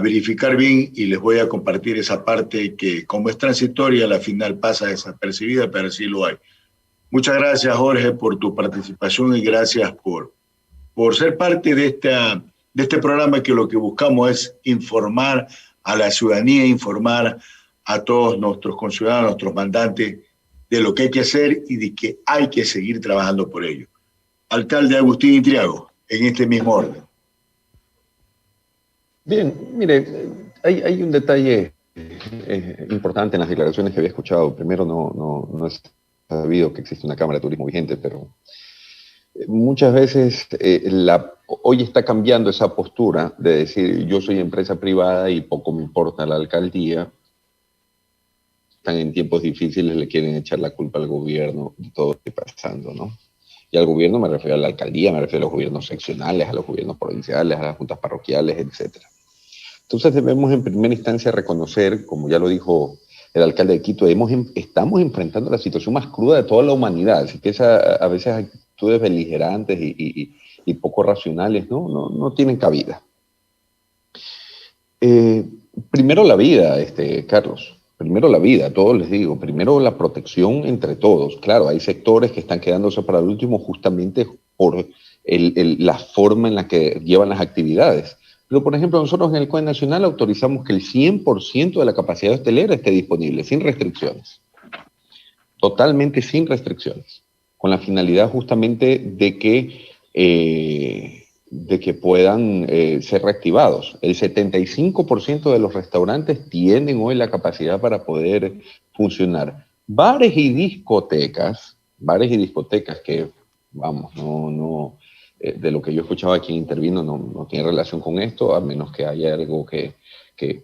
verificar bien y les voy a compartir esa parte que, como es transitoria, a la final pasa desapercibida, pero sí lo hay. Muchas gracias, Jorge, por tu participación y gracias por ser parte de este programa, que lo que buscamos es informar a la ciudadanía, informar a todos nuestros conciudadanos, nuestros mandantes, de lo que hay que hacer y de que hay que seguir trabajando por ello. Alcalde Agustín Intriago, en este mismo orden. Bien, mire, hay un detalle importante en las declaraciones que había escuchado. Primero, no es sabido que existe una Cámara de Turismo vigente, pero muchas veces hoy está cambiando esa postura de decir yo soy empresa privada y poco me importa la alcaldía, están en tiempos difíciles le quieren echar la culpa al gobierno de todo lo que está pasando, ¿no? Y al gobierno me refiero a la alcaldía, me refiero a los gobiernos seccionales, a los gobiernos provinciales, a las juntas parroquiales, etc. Entonces debemos en primera instancia reconocer, como ya lo dijo el alcalde de Quito, estamos enfrentando la situación más cruda de toda la humanidad, así que a veces actitudes beligerantes y poco racionales no tienen cabida. Primero la vida, Carlos. Primero la vida, a todos les digo. Primero la protección entre todos. Claro, hay sectores que están quedándose para el último justamente por la forma en la que llevan las actividades. Pero, por ejemplo, nosotros en el COE Nacional autorizamos que el 100% de la capacidad hostelera esté disponible, sin restricciones. Totalmente sin restricciones. Con la finalidad justamente de que puedan ser reactivados. El 75% de los restaurantes tienen hoy la capacidad para poder funcionar. Bares y discotecas que, vamos, de lo que yo escuchaba quien intervino no tiene relación con esto, a menos que haya algo que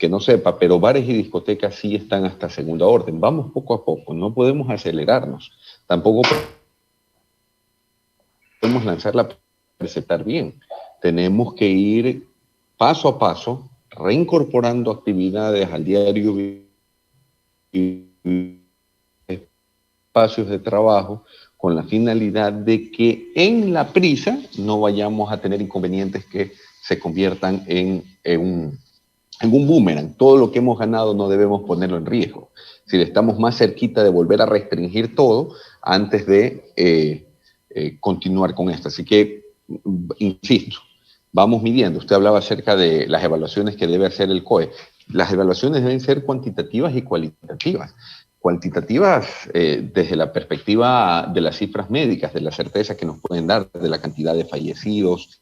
no sepa, pero bares y discotecas sí están hasta segunda orden. Vamos poco a poco, no podemos acelerarnos. Tampoco podemos lanzar la presentar bien. Tenemos que ir paso a paso, reincorporando actividades al diario y espacios de trabajo con la finalidad de que en la prisa no vayamos a tener inconvenientes que se conviertan en un boomerang. Todo lo que hemos ganado no debemos ponerlo en riesgo. Si estamos más cerquita de volver a restringir todo antes de continuar con esto. Así que, insisto, vamos midiendo. Usted hablaba acerca de las evaluaciones que debe hacer el COE. Las evaluaciones deben ser cuantitativas y cualitativas. Cuantitativas desde la perspectiva de las cifras médicas, de la certeza que nos pueden dar, de la cantidad de fallecidos,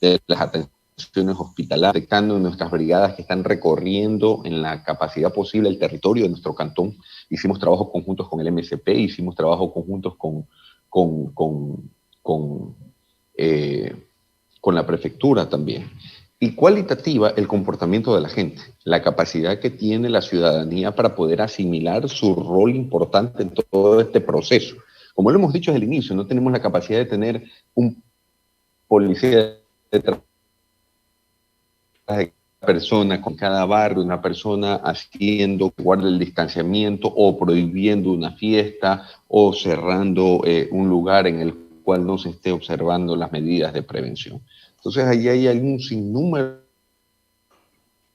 de las atenciones hospitalarias, detectando nuestras brigadas que están recorriendo en la capacidad posible el territorio de nuestro cantón. Hicimos trabajos conjuntos con el MSP, hicimos trabajos conjuntos con la prefectura también. Y cualitativa, el comportamiento de la gente, la capacidad que tiene la ciudadanía para poder asimilar su rol importante en todo este proceso. Como lo hemos dicho desde el inicio, no tenemos la capacidad de tener un policía de persona con cada barrio, una persona haciendo que guarde el distanciamiento o prohibiendo una fiesta o cerrando un lugar en el cual no se esté observando las medidas de prevención. Entonces, ahí hay algún sinnúmero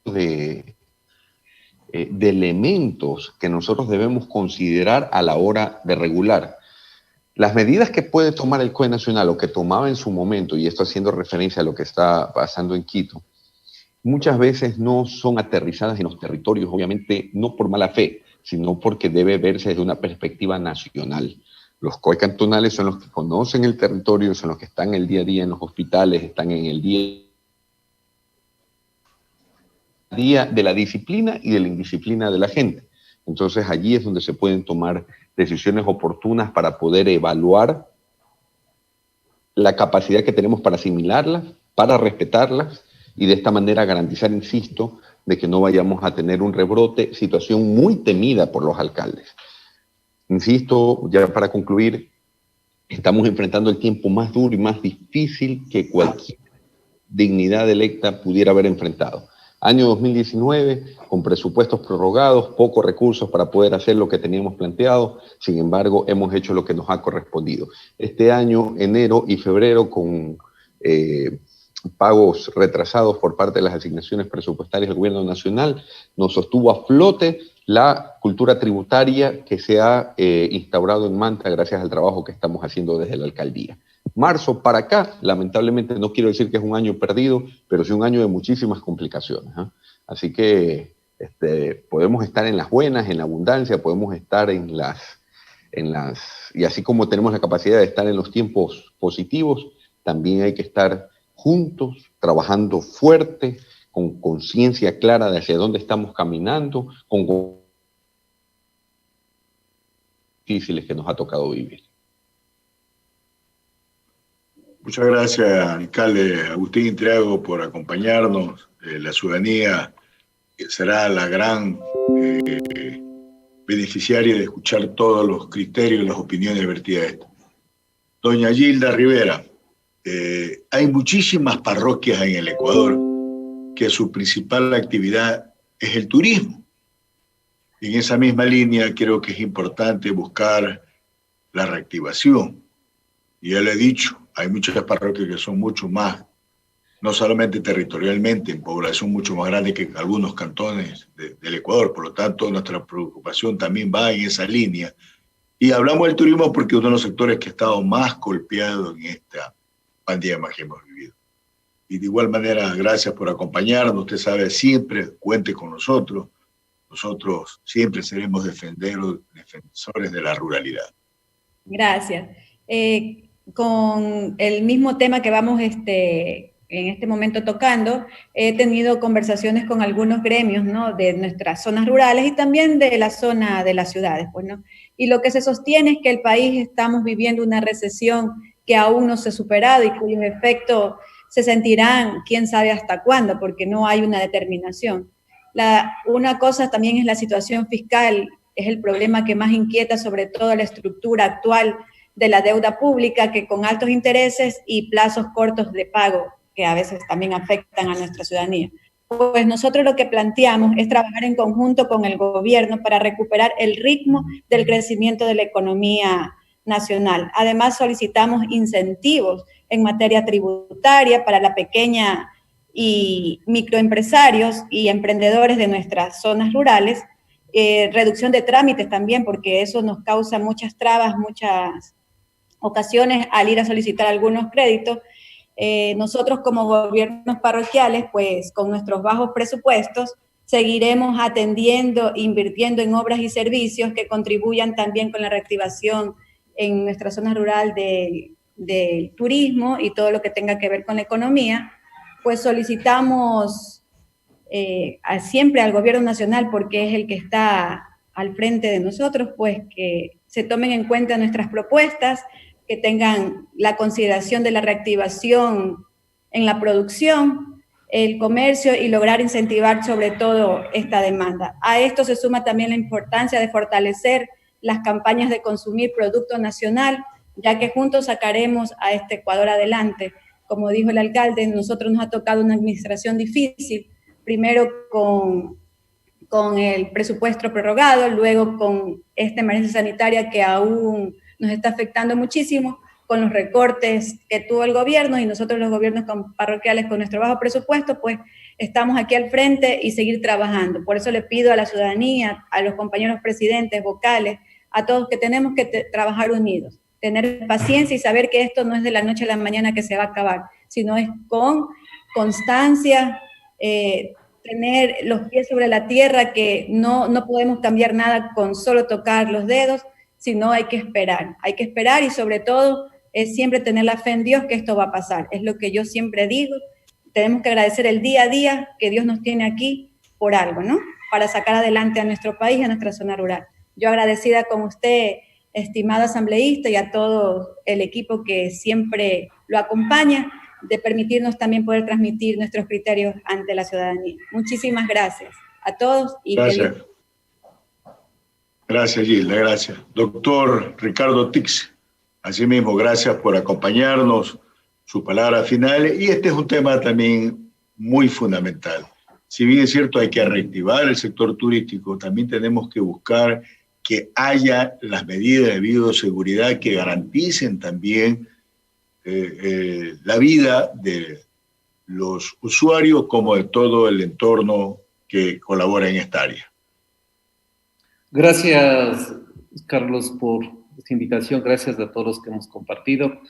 de elementos que nosotros debemos considerar a la hora de regular. Las medidas que puede tomar el COE Nacional o que tomaba en su momento, y esto haciendo referencia a lo que está pasando en Quito, muchas veces no son aterrizadas en los territorios, obviamente no por mala fe, sino porque debe verse desde una perspectiva nacional. Los COE cantonales son los que conocen el territorio, son los que están el día a día en los hospitales, están en el día a día de la disciplina y de la indisciplina de la gente. Entonces allí es donde se pueden tomar decisiones oportunas para poder evaluar la capacidad que tenemos para asimilarlas, para respetarlas y de esta manera garantizar, insisto, de que no vayamos a tener un rebrote, situación muy temida por los alcaldes. Insisto, ya para concluir, estamos enfrentando el tiempo más duro y más difícil que cualquier dignidad electa pudiera haber enfrentado. Año 2019, con presupuestos prorrogados, pocos recursos para poder hacer lo que teníamos planteado, sin embargo, hemos hecho lo que nos ha correspondido. Este año, enero y febrero, con pagos retrasados por parte de las asignaciones presupuestarias del gobierno nacional, nos sostuvo a flote la cultura tributaria que se ha instaurado en Manta gracias al trabajo que estamos haciendo desde la alcaldía. Marzo para acá, lamentablemente no quiero decir que es un año perdido, pero sí un año de muchísimas complicaciones, ¿eh? Así que podemos estar en las buenas, en la abundancia, podemos estar en las, y así como tenemos la capacidad de estar en los tiempos positivos, también hay que estar juntos, trabajando fuerte, con conciencia clara de hacia dónde estamos caminando, con difíciles que nos ha tocado vivir. Muchas gracias, alcalde Agustín Intriago, por acompañarnos. La ciudadanía será la gran beneficiaria de escuchar todos los criterios y las opiniones vertidas de esto. Doña Gilda Rivera, hay muchísimas parroquias en el Ecuador que su principal actividad es el turismo. En esa misma línea creo que es importante buscar la reactivación. Y ya le he dicho, hay muchas parroquias que son mucho más, no solamente territorialmente, en población mucho más grande que algunos cantones del Ecuador. Por lo tanto, nuestra preocupación también va en esa línea. Y hablamos del turismo porque es uno de los sectores que ha estado más golpeado en esta pandemia que hemos vivido. Y de igual manera, gracias por acompañarnos. Usted sabe, siempre cuente con nosotros. Nosotros siempre seremos defensores de la ruralidad. Gracias. Con el mismo tema que vamos en este momento tocando, he tenido conversaciones con algunos gremios, ¿no?, de nuestras zonas rurales y también de la zona de las ciudades, pues, ¿no? Y lo que se sostiene es que el país estamos viviendo una recesión que aún no se ha superado y cuyos efectos se sentirán quién sabe hasta cuándo, porque no hay una determinación. Una cosa también es la situación fiscal, es el problema que más inquieta sobre todo la estructura actual de la deuda pública, que con altos intereses y plazos cortos de pago, que a veces también afectan a nuestra ciudadanía. Pues nosotros lo que planteamos es trabajar en conjunto con el gobierno para recuperar el ritmo del crecimiento de la economía nacional. Además, solicitamos incentivos en materia tributaria para la pequeña y microempresarios y emprendedores de nuestras zonas rurales, reducción de trámites también, porque eso nos causa muchas trabas, muchas ocasiones al ir a solicitar algunos créditos. Nosotros como gobiernos parroquiales, pues con nuestros bajos presupuestos, seguiremos atendiendo, invirtiendo en obras y servicios que contribuyan también con la reactivación en nuestra zona rural del turismo y todo lo que tenga que ver con la economía. Pues solicitamos siempre al gobierno nacional, porque es el que está al frente de nosotros, pues que se tomen en cuenta nuestras propuestas, que tengan la consideración de la reactivación en la producción, el comercio y lograr incentivar sobre todo esta demanda. A esto se suma también la importancia de fortalecer las campañas de consumir producto nacional, ya que juntos sacaremos a este Ecuador adelante. Como dijo el alcalde, nosotros nos ha tocado una administración difícil, primero con el presupuesto prorrogado, luego con esta emergencia sanitaria que aún nos está afectando muchísimo, con los recortes que tuvo el gobierno y nosotros los gobiernos parroquiales con nuestro bajo presupuesto, pues estamos aquí al frente y seguir trabajando. Por eso le pido a la ciudadanía, a los compañeros presidentes, vocales, a todos que tenemos que trabajar unidos, tener paciencia y saber que esto no es de la noche a la mañana que se va a acabar, sino es con constancia, tener los pies sobre la tierra, que no podemos cambiar nada con solo tocar los dedos, sino hay que esperar y sobre todo es siempre tener la fe en Dios que esto va a pasar. Es lo que yo siempre digo, tenemos que agradecer el día a día que Dios nos tiene aquí por algo, ¿no? Para sacar adelante a nuestro país y a nuestra zona rural. Yo agradecida con usted, estimado asambleísta, y a todo el equipo que siempre lo acompaña, de permitirnos también poder transmitir nuestros criterios ante la ciudadanía. Muchísimas gracias a todos. Y gracias. Gracias, Gilda, gracias. Doctor Ricardo Tix, asimismo, gracias por acompañarnos, sus palabras finales. Y este es un tema también muy fundamental. Si bien es cierto, hay que reactivar el sector turístico, también tenemos que buscar que haya las medidas de bioseguridad que garanticen también la vida de los usuarios como de todo el entorno que colabora en esta área. Gracias, Carlos, por esta invitación. Gracias a todos los que hemos compartido.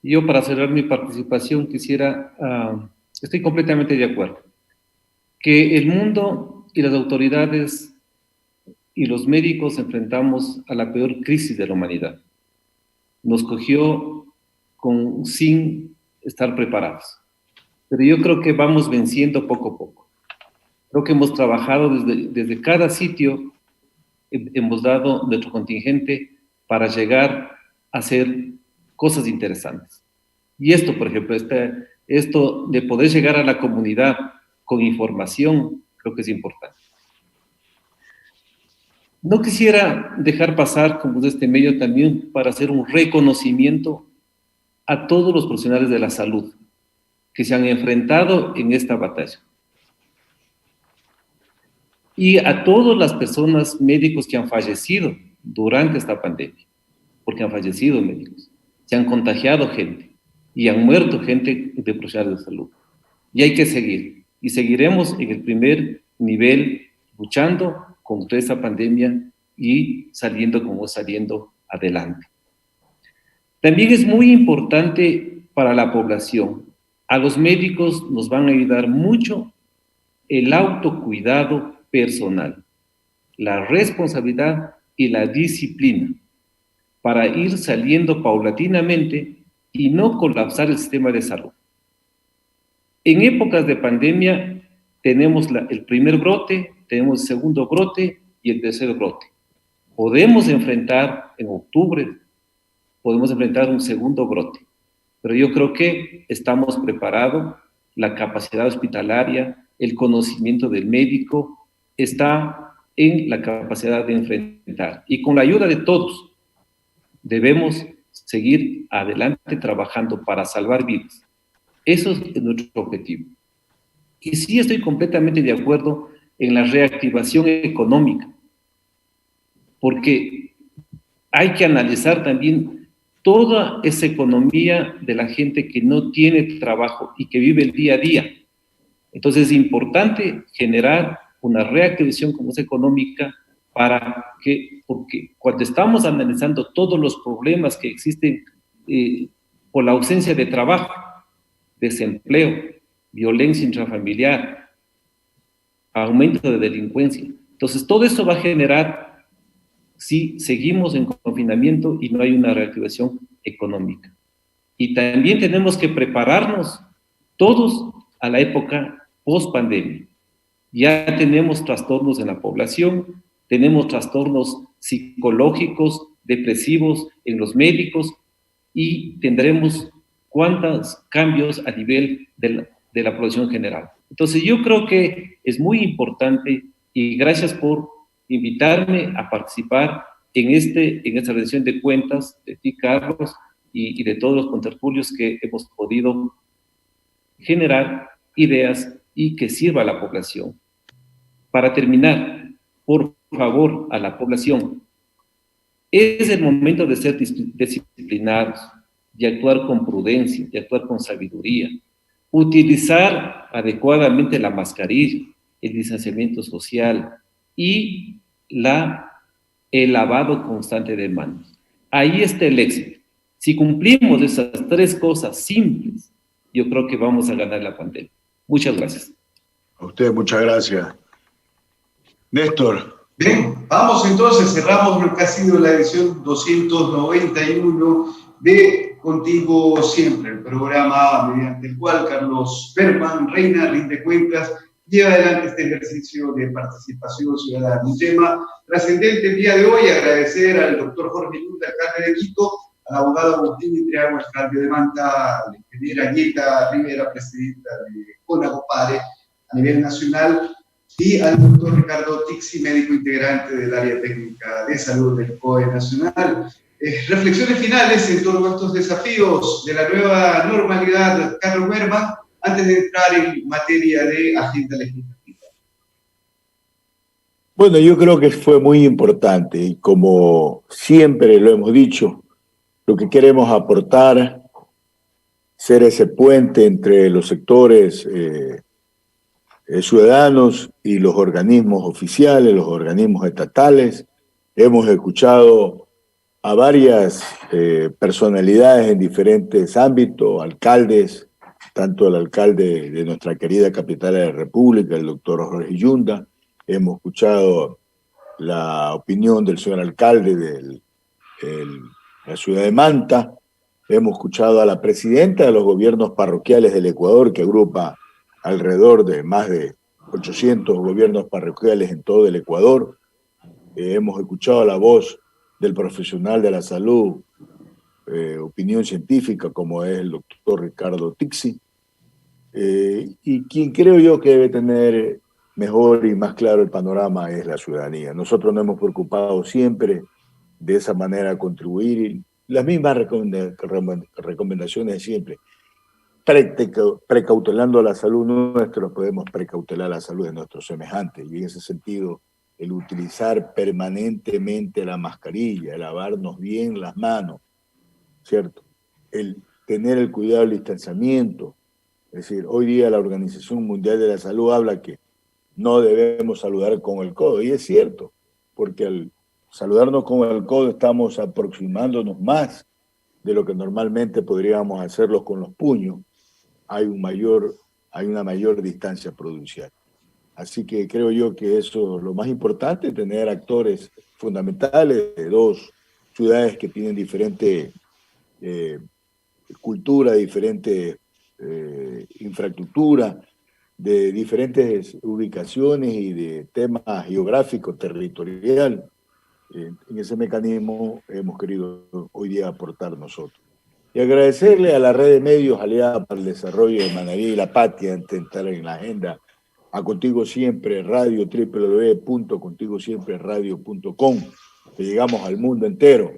Yo, para cerrar mi participación, estoy completamente de acuerdo, que el mundo y las autoridades y los médicos enfrentamos a la peor crisis de la humanidad. Nos cogió sin estar preparados. Pero yo creo que vamos venciendo poco a poco. Creo que hemos trabajado desde cada sitio, hemos dado nuestro contingente para llegar a hacer cosas interesantes. Y esto, por ejemplo, esto de poder llegar a la comunidad con información, Creo que es importante. No quisiera dejar pasar, como de este medio también, para hacer un reconocimiento a todos los profesionales de la salud que se han enfrentado en esta batalla. Y a todas las personas médicos que han fallecido durante esta pandemia, porque han fallecido médicos, se han contagiado gente y han muerto gente de profesionales de salud. Y hay que seguir, y seguiremos en el primer nivel luchando contra esta pandemia y saliendo como saliendo adelante. También es muy importante para la población. A los médicos nos van a ayudar mucho el autocuidado personal, la responsabilidad y la disciplina para ir saliendo paulatinamente y no colapsar el sistema de salud. En épocas de pandemia tenemos el primer brote, tenemos el segundo brote y el tercer brote. Podemos enfrentar en octubre, podemos enfrentar un segundo brote, pero yo creo que estamos preparados, la capacidad hospitalaria, el conocimiento del médico está en la capacidad de enfrentar. Y con la ayuda de todos, debemos seguir adelante trabajando para salvar vidas. Eso es nuestro objetivo. Y sí estoy completamente de acuerdo en la reactivación económica, porque hay que analizar también toda esa economía de la gente que no tiene trabajo y que vive el día a día. Entonces es importante generar una reactivación como es económica porque cuando estamos analizando todos los problemas que existen por la ausencia de trabajo, desempleo, violencia intrafamiliar, aumento de delincuencia. Entonces todo eso va a generar si seguimos en confinamiento y no hay una reactivación económica. Y también tenemos que prepararnos todos a la época post-pandemia. Ya tenemos trastornos en la población, tenemos trastornos psicológicos, depresivos en los médicos y tendremos cuántos cambios a nivel de la población general. Entonces yo creo que es muy importante y gracias por invitarme a participar en esta rendición de cuentas de ti, Carlos, y de todos los contertulios que hemos podido generar ideas y que sirva a la población. Para terminar, por favor, a la población, es el momento de ser disciplinados, de actuar con prudencia, de actuar con sabiduría, utilizar adecuadamente la mascarilla, el distanciamiento social y el lavado constante de manos. Ahí está el éxito. Si cumplimos esas tres cosas simples, yo creo que vamos a ganar la pandemia. Muchas gracias. A usted, muchas gracias. Néstor. Bien, vamos entonces, cerramos lo que ha sido la edición 291 de Contigo Siempre, el programa mediante el cual Carlos Berman Reina rinde cuentas, lleva adelante este ejercicio de participación ciudadana. Un tema trascendente el día de hoy, agradecer al doctor Jorge Yunda, alcalde de Quito, al abogado Agustín Intriago, alcalde de Manta, a la ingeniera Yeta Rivera, presidenta de CONAGOPARE a nivel nacional, y al doctor Ricardo Tixi, médico integrante del área técnica de salud del COE Nacional. Reflexiones finales en torno a estos desafíos de la nueva normalidad, Carlos Berman, antes de entrar en materia de agenda legislativa. Bueno, yo creo que fue muy importante y como siempre lo hemos dicho, lo que queremos aportar, ser ese puente entre los sectores ciudadanos y los organismos oficiales, los organismos estatales. Hemos escuchado a varias personalidades en diferentes ámbitos, alcaldes, tanto el alcalde de nuestra querida capital de la República, el doctor Jorge Yunda. Hemos escuchado la opinión del señor alcalde de la ciudad de Manta. Hemos escuchado a la presidenta de los gobiernos parroquiales del Ecuador, que agrupa alrededor de más de 800 gobiernos parroquiales en todo el Ecuador. Hemos escuchado la voz del profesional de la salud, opinión científica, como es el doctor Ricardo Tixi, y quien creo yo que debe tener mejor y más claro el panorama es la ciudadanía. Nosotros nos hemos preocupado siempre de esa manera de contribuir. Las mismas recomendaciones de siempre. Precautelando la salud nuestra, podemos precautelar la salud de nuestros semejantes. Y en ese sentido, el utilizar permanentemente la mascarilla, el lavarnos bien las manos, ¿cierto? El tener el cuidado del distanciamiento. Es decir, hoy día la Organización Mundial de la Salud habla que no debemos saludar con el codo, y es cierto, porque al saludarnos con el codo estamos aproximándonos más de lo que normalmente podríamos hacerlo con los puños. Hay una mayor distancia prudencial. Así que creo yo que eso es lo más importante, tener actores fundamentales de dos ciudades que tienen diferente cultura, diferente infraestructura, de diferentes ubicaciones y de tema geográfico, territorial. En ese mecanismo hemos querido hoy día aportar nosotros. Y agradecerle a la red de medios aliada para el desarrollo de Manaví y La Patria, intentar en la agenda a Contigo Siempre Radio, www.contigosiempreradio.com, que llegamos al mundo entero,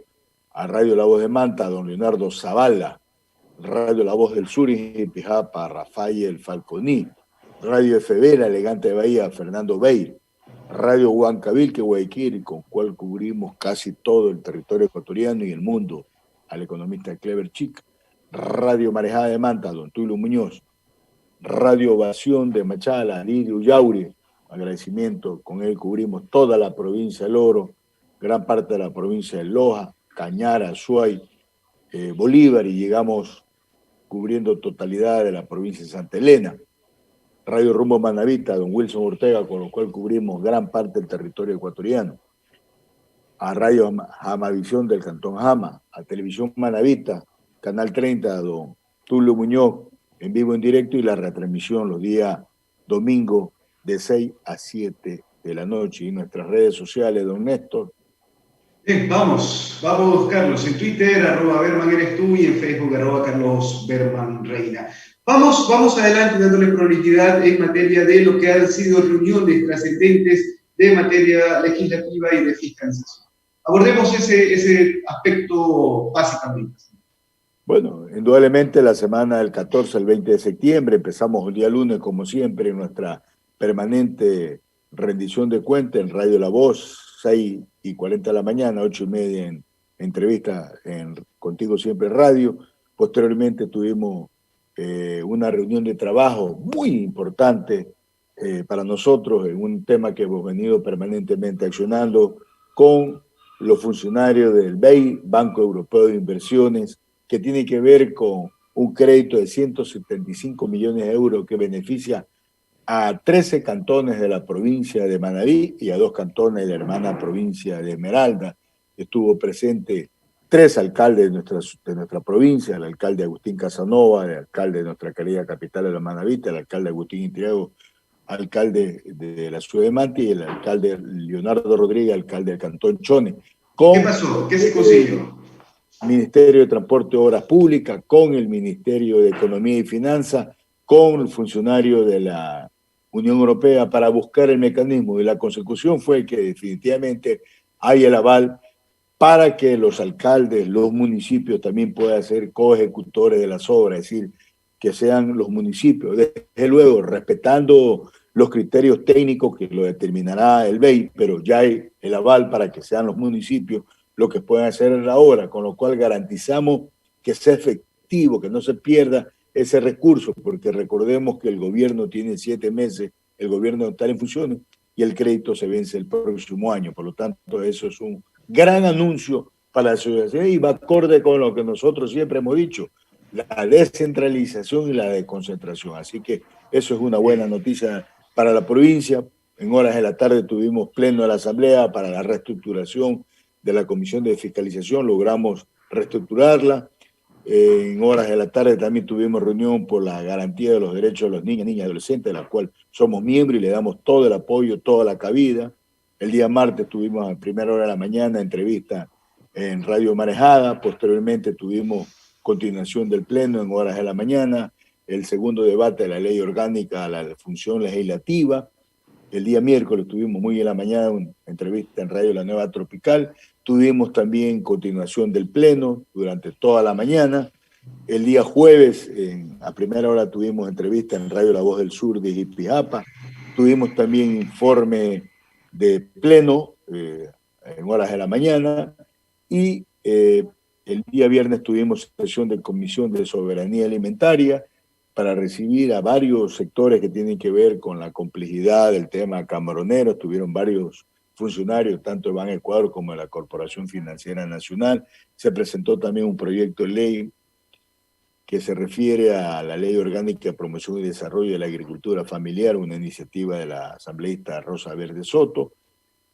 a Radio La Voz de Manta, don Leonardo Zavala, Radio La Voz del Sur y Pijapa, Rafael Falconí, Radio FB, La Elegante de Bahía, Fernando Beir, Radio Huancavilque, Guayaquil, con cual cubrimos casi todo el territorio ecuatoriano y el mundo, al economista Clever Chic, Radio Marejada de Manta, don Tulio Muñoz, Radio Ovación de Machala, Lidio Yauri, agradecimiento, con él cubrimos toda la provincia del Oro, gran parte de la provincia de Loja, Cañara, Azuay, Bolívar, y llegamos cubriendo totalidad de la provincia de Santa Elena. Radio Rumbo Manavita, don Wilson Ortega, con lo cual cubrimos gran parte del territorio ecuatoriano. A Radio Jamavisión del Cantón Jama, a Televisión Manavita, Canal 30, don Tulio Muñoz, en vivo, en directo, y la retransmisión los días domingo de 6 a 7 de la noche. Y nuestras redes sociales, don Néstor. Vamos, Carlos, en Twitter, @BermanEresTú, y en Facebook, @CarlosBermanReina. Vamos adelante dándole prioridad en materia de lo que han sido reuniones trascendentes de materia legislativa y de fiscalización. Abordemos ese aspecto básicamente. Bueno, indudablemente la semana del 14 al 20 de septiembre, empezamos el día lunes, como siempre, en nuestra permanente rendición de cuentas en Radio La Voz, 6:40 de la mañana, 8:30 en entrevista en Contigo Siempre Radio. Posteriormente tuvimos una reunión de trabajo muy importante para nosotros en un tema que hemos venido permanentemente accionando con los funcionarios del BEI, Banco Europeo de Inversiones, que tiene que ver con un crédito de 175 millones de euros que beneficia a 13 cantones de la provincia de Manabí y a 2 cantones de la hermana provincia de Esmeralda. Estuvo presente 3 alcaldes de nuestra provincia, el alcalde Agustín Casanova, el alcalde de nuestra querida capital de la Manavita, el alcalde Agustín Intriago, alcalde de la ciudad de Manta, y el alcalde Leonardo Rodríguez, alcalde del cantón Chone. ¿Qué pasó? ¿Qué se consiguió? Ministerio de Transporte y Obras Públicas, con el Ministerio de Economía y Finanzas, con el funcionario de la Unión Europea, para buscar el mecanismo, y la consecución fue que definitivamente hay el aval para que los alcaldes, los municipios también puedan ser coejecutores de las obras, es decir, que sean los municipios, desde luego respetando los criterios técnicos que lo determinará el BEI, pero ya hay el aval para que sean los municipios lo que pueden hacer en la obra, con lo cual garantizamos que sea efectivo, que no se pierda ese recurso, porque recordemos que el gobierno tiene 7 meses, el gobierno está en funciones, y el crédito se vence el próximo año. Por lo tanto, eso es un gran anuncio para la ciudadanía y va acorde con lo que nosotros siempre hemos dicho, la descentralización y la desconcentración. Así que eso es una buena noticia para la provincia. En horas de la tarde tuvimos pleno de la Asamblea para la reestructuración de la Comisión de Fiscalización, logramos reestructurarla. En horas de la tarde también tuvimos reunión por la garantía de los derechos de los niños, niñas y adolescentes, de la cual somos miembros y le damos todo el apoyo, toda la cabida. El día martes tuvimos a primera hora de la mañana entrevista en Radio Marejada, posteriormente tuvimos continuación del pleno en horas de la mañana, el segundo debate de la ley orgánica a la función legislativa, El día miércoles tuvimos muy en la mañana una entrevista en Radio La Nueva Tropical. Tuvimos también continuación del pleno durante toda la mañana. El día jueves, a primera hora, tuvimos entrevista en Radio La Voz del Sur de Jipijapa. Tuvimos también informe de pleno en horas de la mañana. Y el día viernes tuvimos sesión de Comisión de Soberanía Alimentaria para recibir a varios sectores que tienen que ver con la complejidad del tema camaronero. Estuvieron varios funcionarios, tanto de Ban Ecuador como de la Corporación Financiera Nacional. Se presentó también un proyecto de ley que se refiere a la Ley Orgánica de Promoción y Desarrollo de la Agricultura Familiar, una iniciativa de la asambleísta Rosa Verde Soto.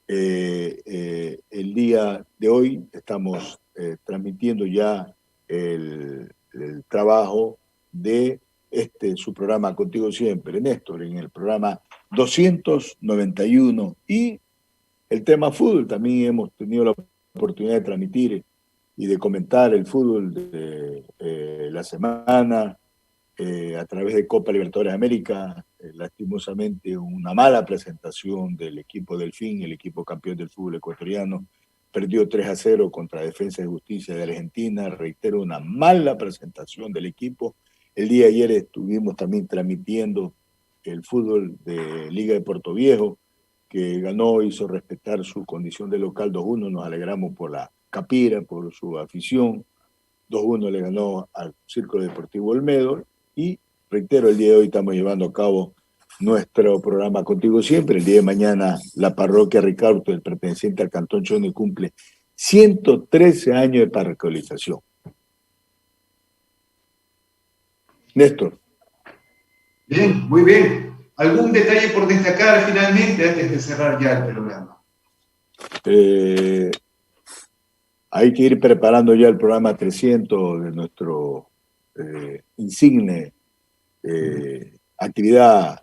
El día de hoy estamos transmitiendo ya el trabajo de su programa Contigo Siempre, Néstor, en el programa 291. Y el tema fútbol, también hemos tenido la oportunidad de transmitir y de comentar el fútbol de la semana a través de Copa Libertadores de América. Lastimosamente una mala presentación del equipo Delfín, el equipo campeón del fútbol ecuatoriano, perdió 3-0 contra Defensa y Justicia de Argentina. Reitero, una mala presentación del equipo. El día de ayer estuvimos también transmitiendo el fútbol de Liga de Puerto Viejo, que ganó, hizo respetar su condición de local 2-1. Nos alegramos por la Capira, por su afición. 2-1 le ganó al Círculo Deportivo Olmedo. Y reitero, el día de hoy estamos llevando a cabo nuestro programa Contigo Siempre. El día de mañana la parroquia Ricardo, el perteneciente al Cantón Chone, cumple 113 años de parroquialización. Néstor. Bien, muy bien. ¿Algún detalle por destacar finalmente antes de cerrar ya el programa? Hay que ir preparando ya el programa 300 de nuestro insigne actividad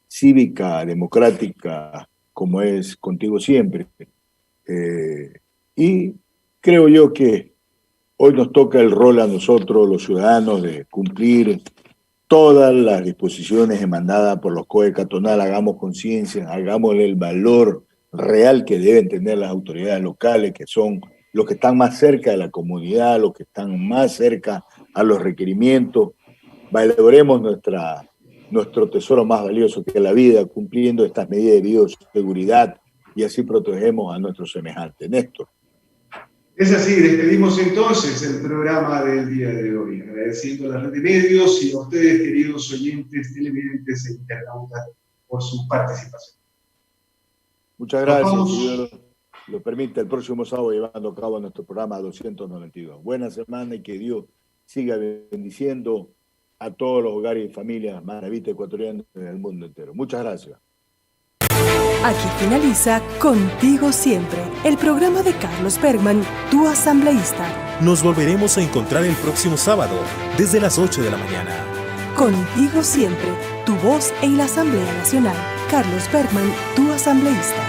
cívica, democrática, como es Contigo Siempre. Y creo yo que hoy nos toca el rol a nosotros, los ciudadanos, de cumplir todas las disposiciones demandadas por los COE Catonal. Hagamos conciencia, hagámosle el valor real que deben tener las autoridades locales, que son los que están más cerca de la comunidad, los que están más cerca a los requerimientos. Valoremos nuestro tesoro más valioso, que es la vida, cumpliendo estas medidas de bioseguridad, y así protegemos a nuestros semejantes. Néstor. Es así, despedimos entonces el programa del día de hoy, agradeciendo a la red de medios y a ustedes, queridos oyentes, televidentes e internautas, por su participación. Muchas gracias, si Dios lo permite, el próximo sábado llevando a cabo nuestro programa 292. Buena semana y que Dios siga bendiciendo a todos los hogares y familias manavitas ecuatorianas en el mundo entero. Muchas gracias. Aquí finaliza Contigo Siempre, el programa de Carlos Bergman, tu asambleísta. Nos volveremos a encontrar el próximo sábado, desde las 8 de la mañana. Contigo Siempre, tu voz en la Asamblea Nacional. Carlos Bergman, tu asambleísta.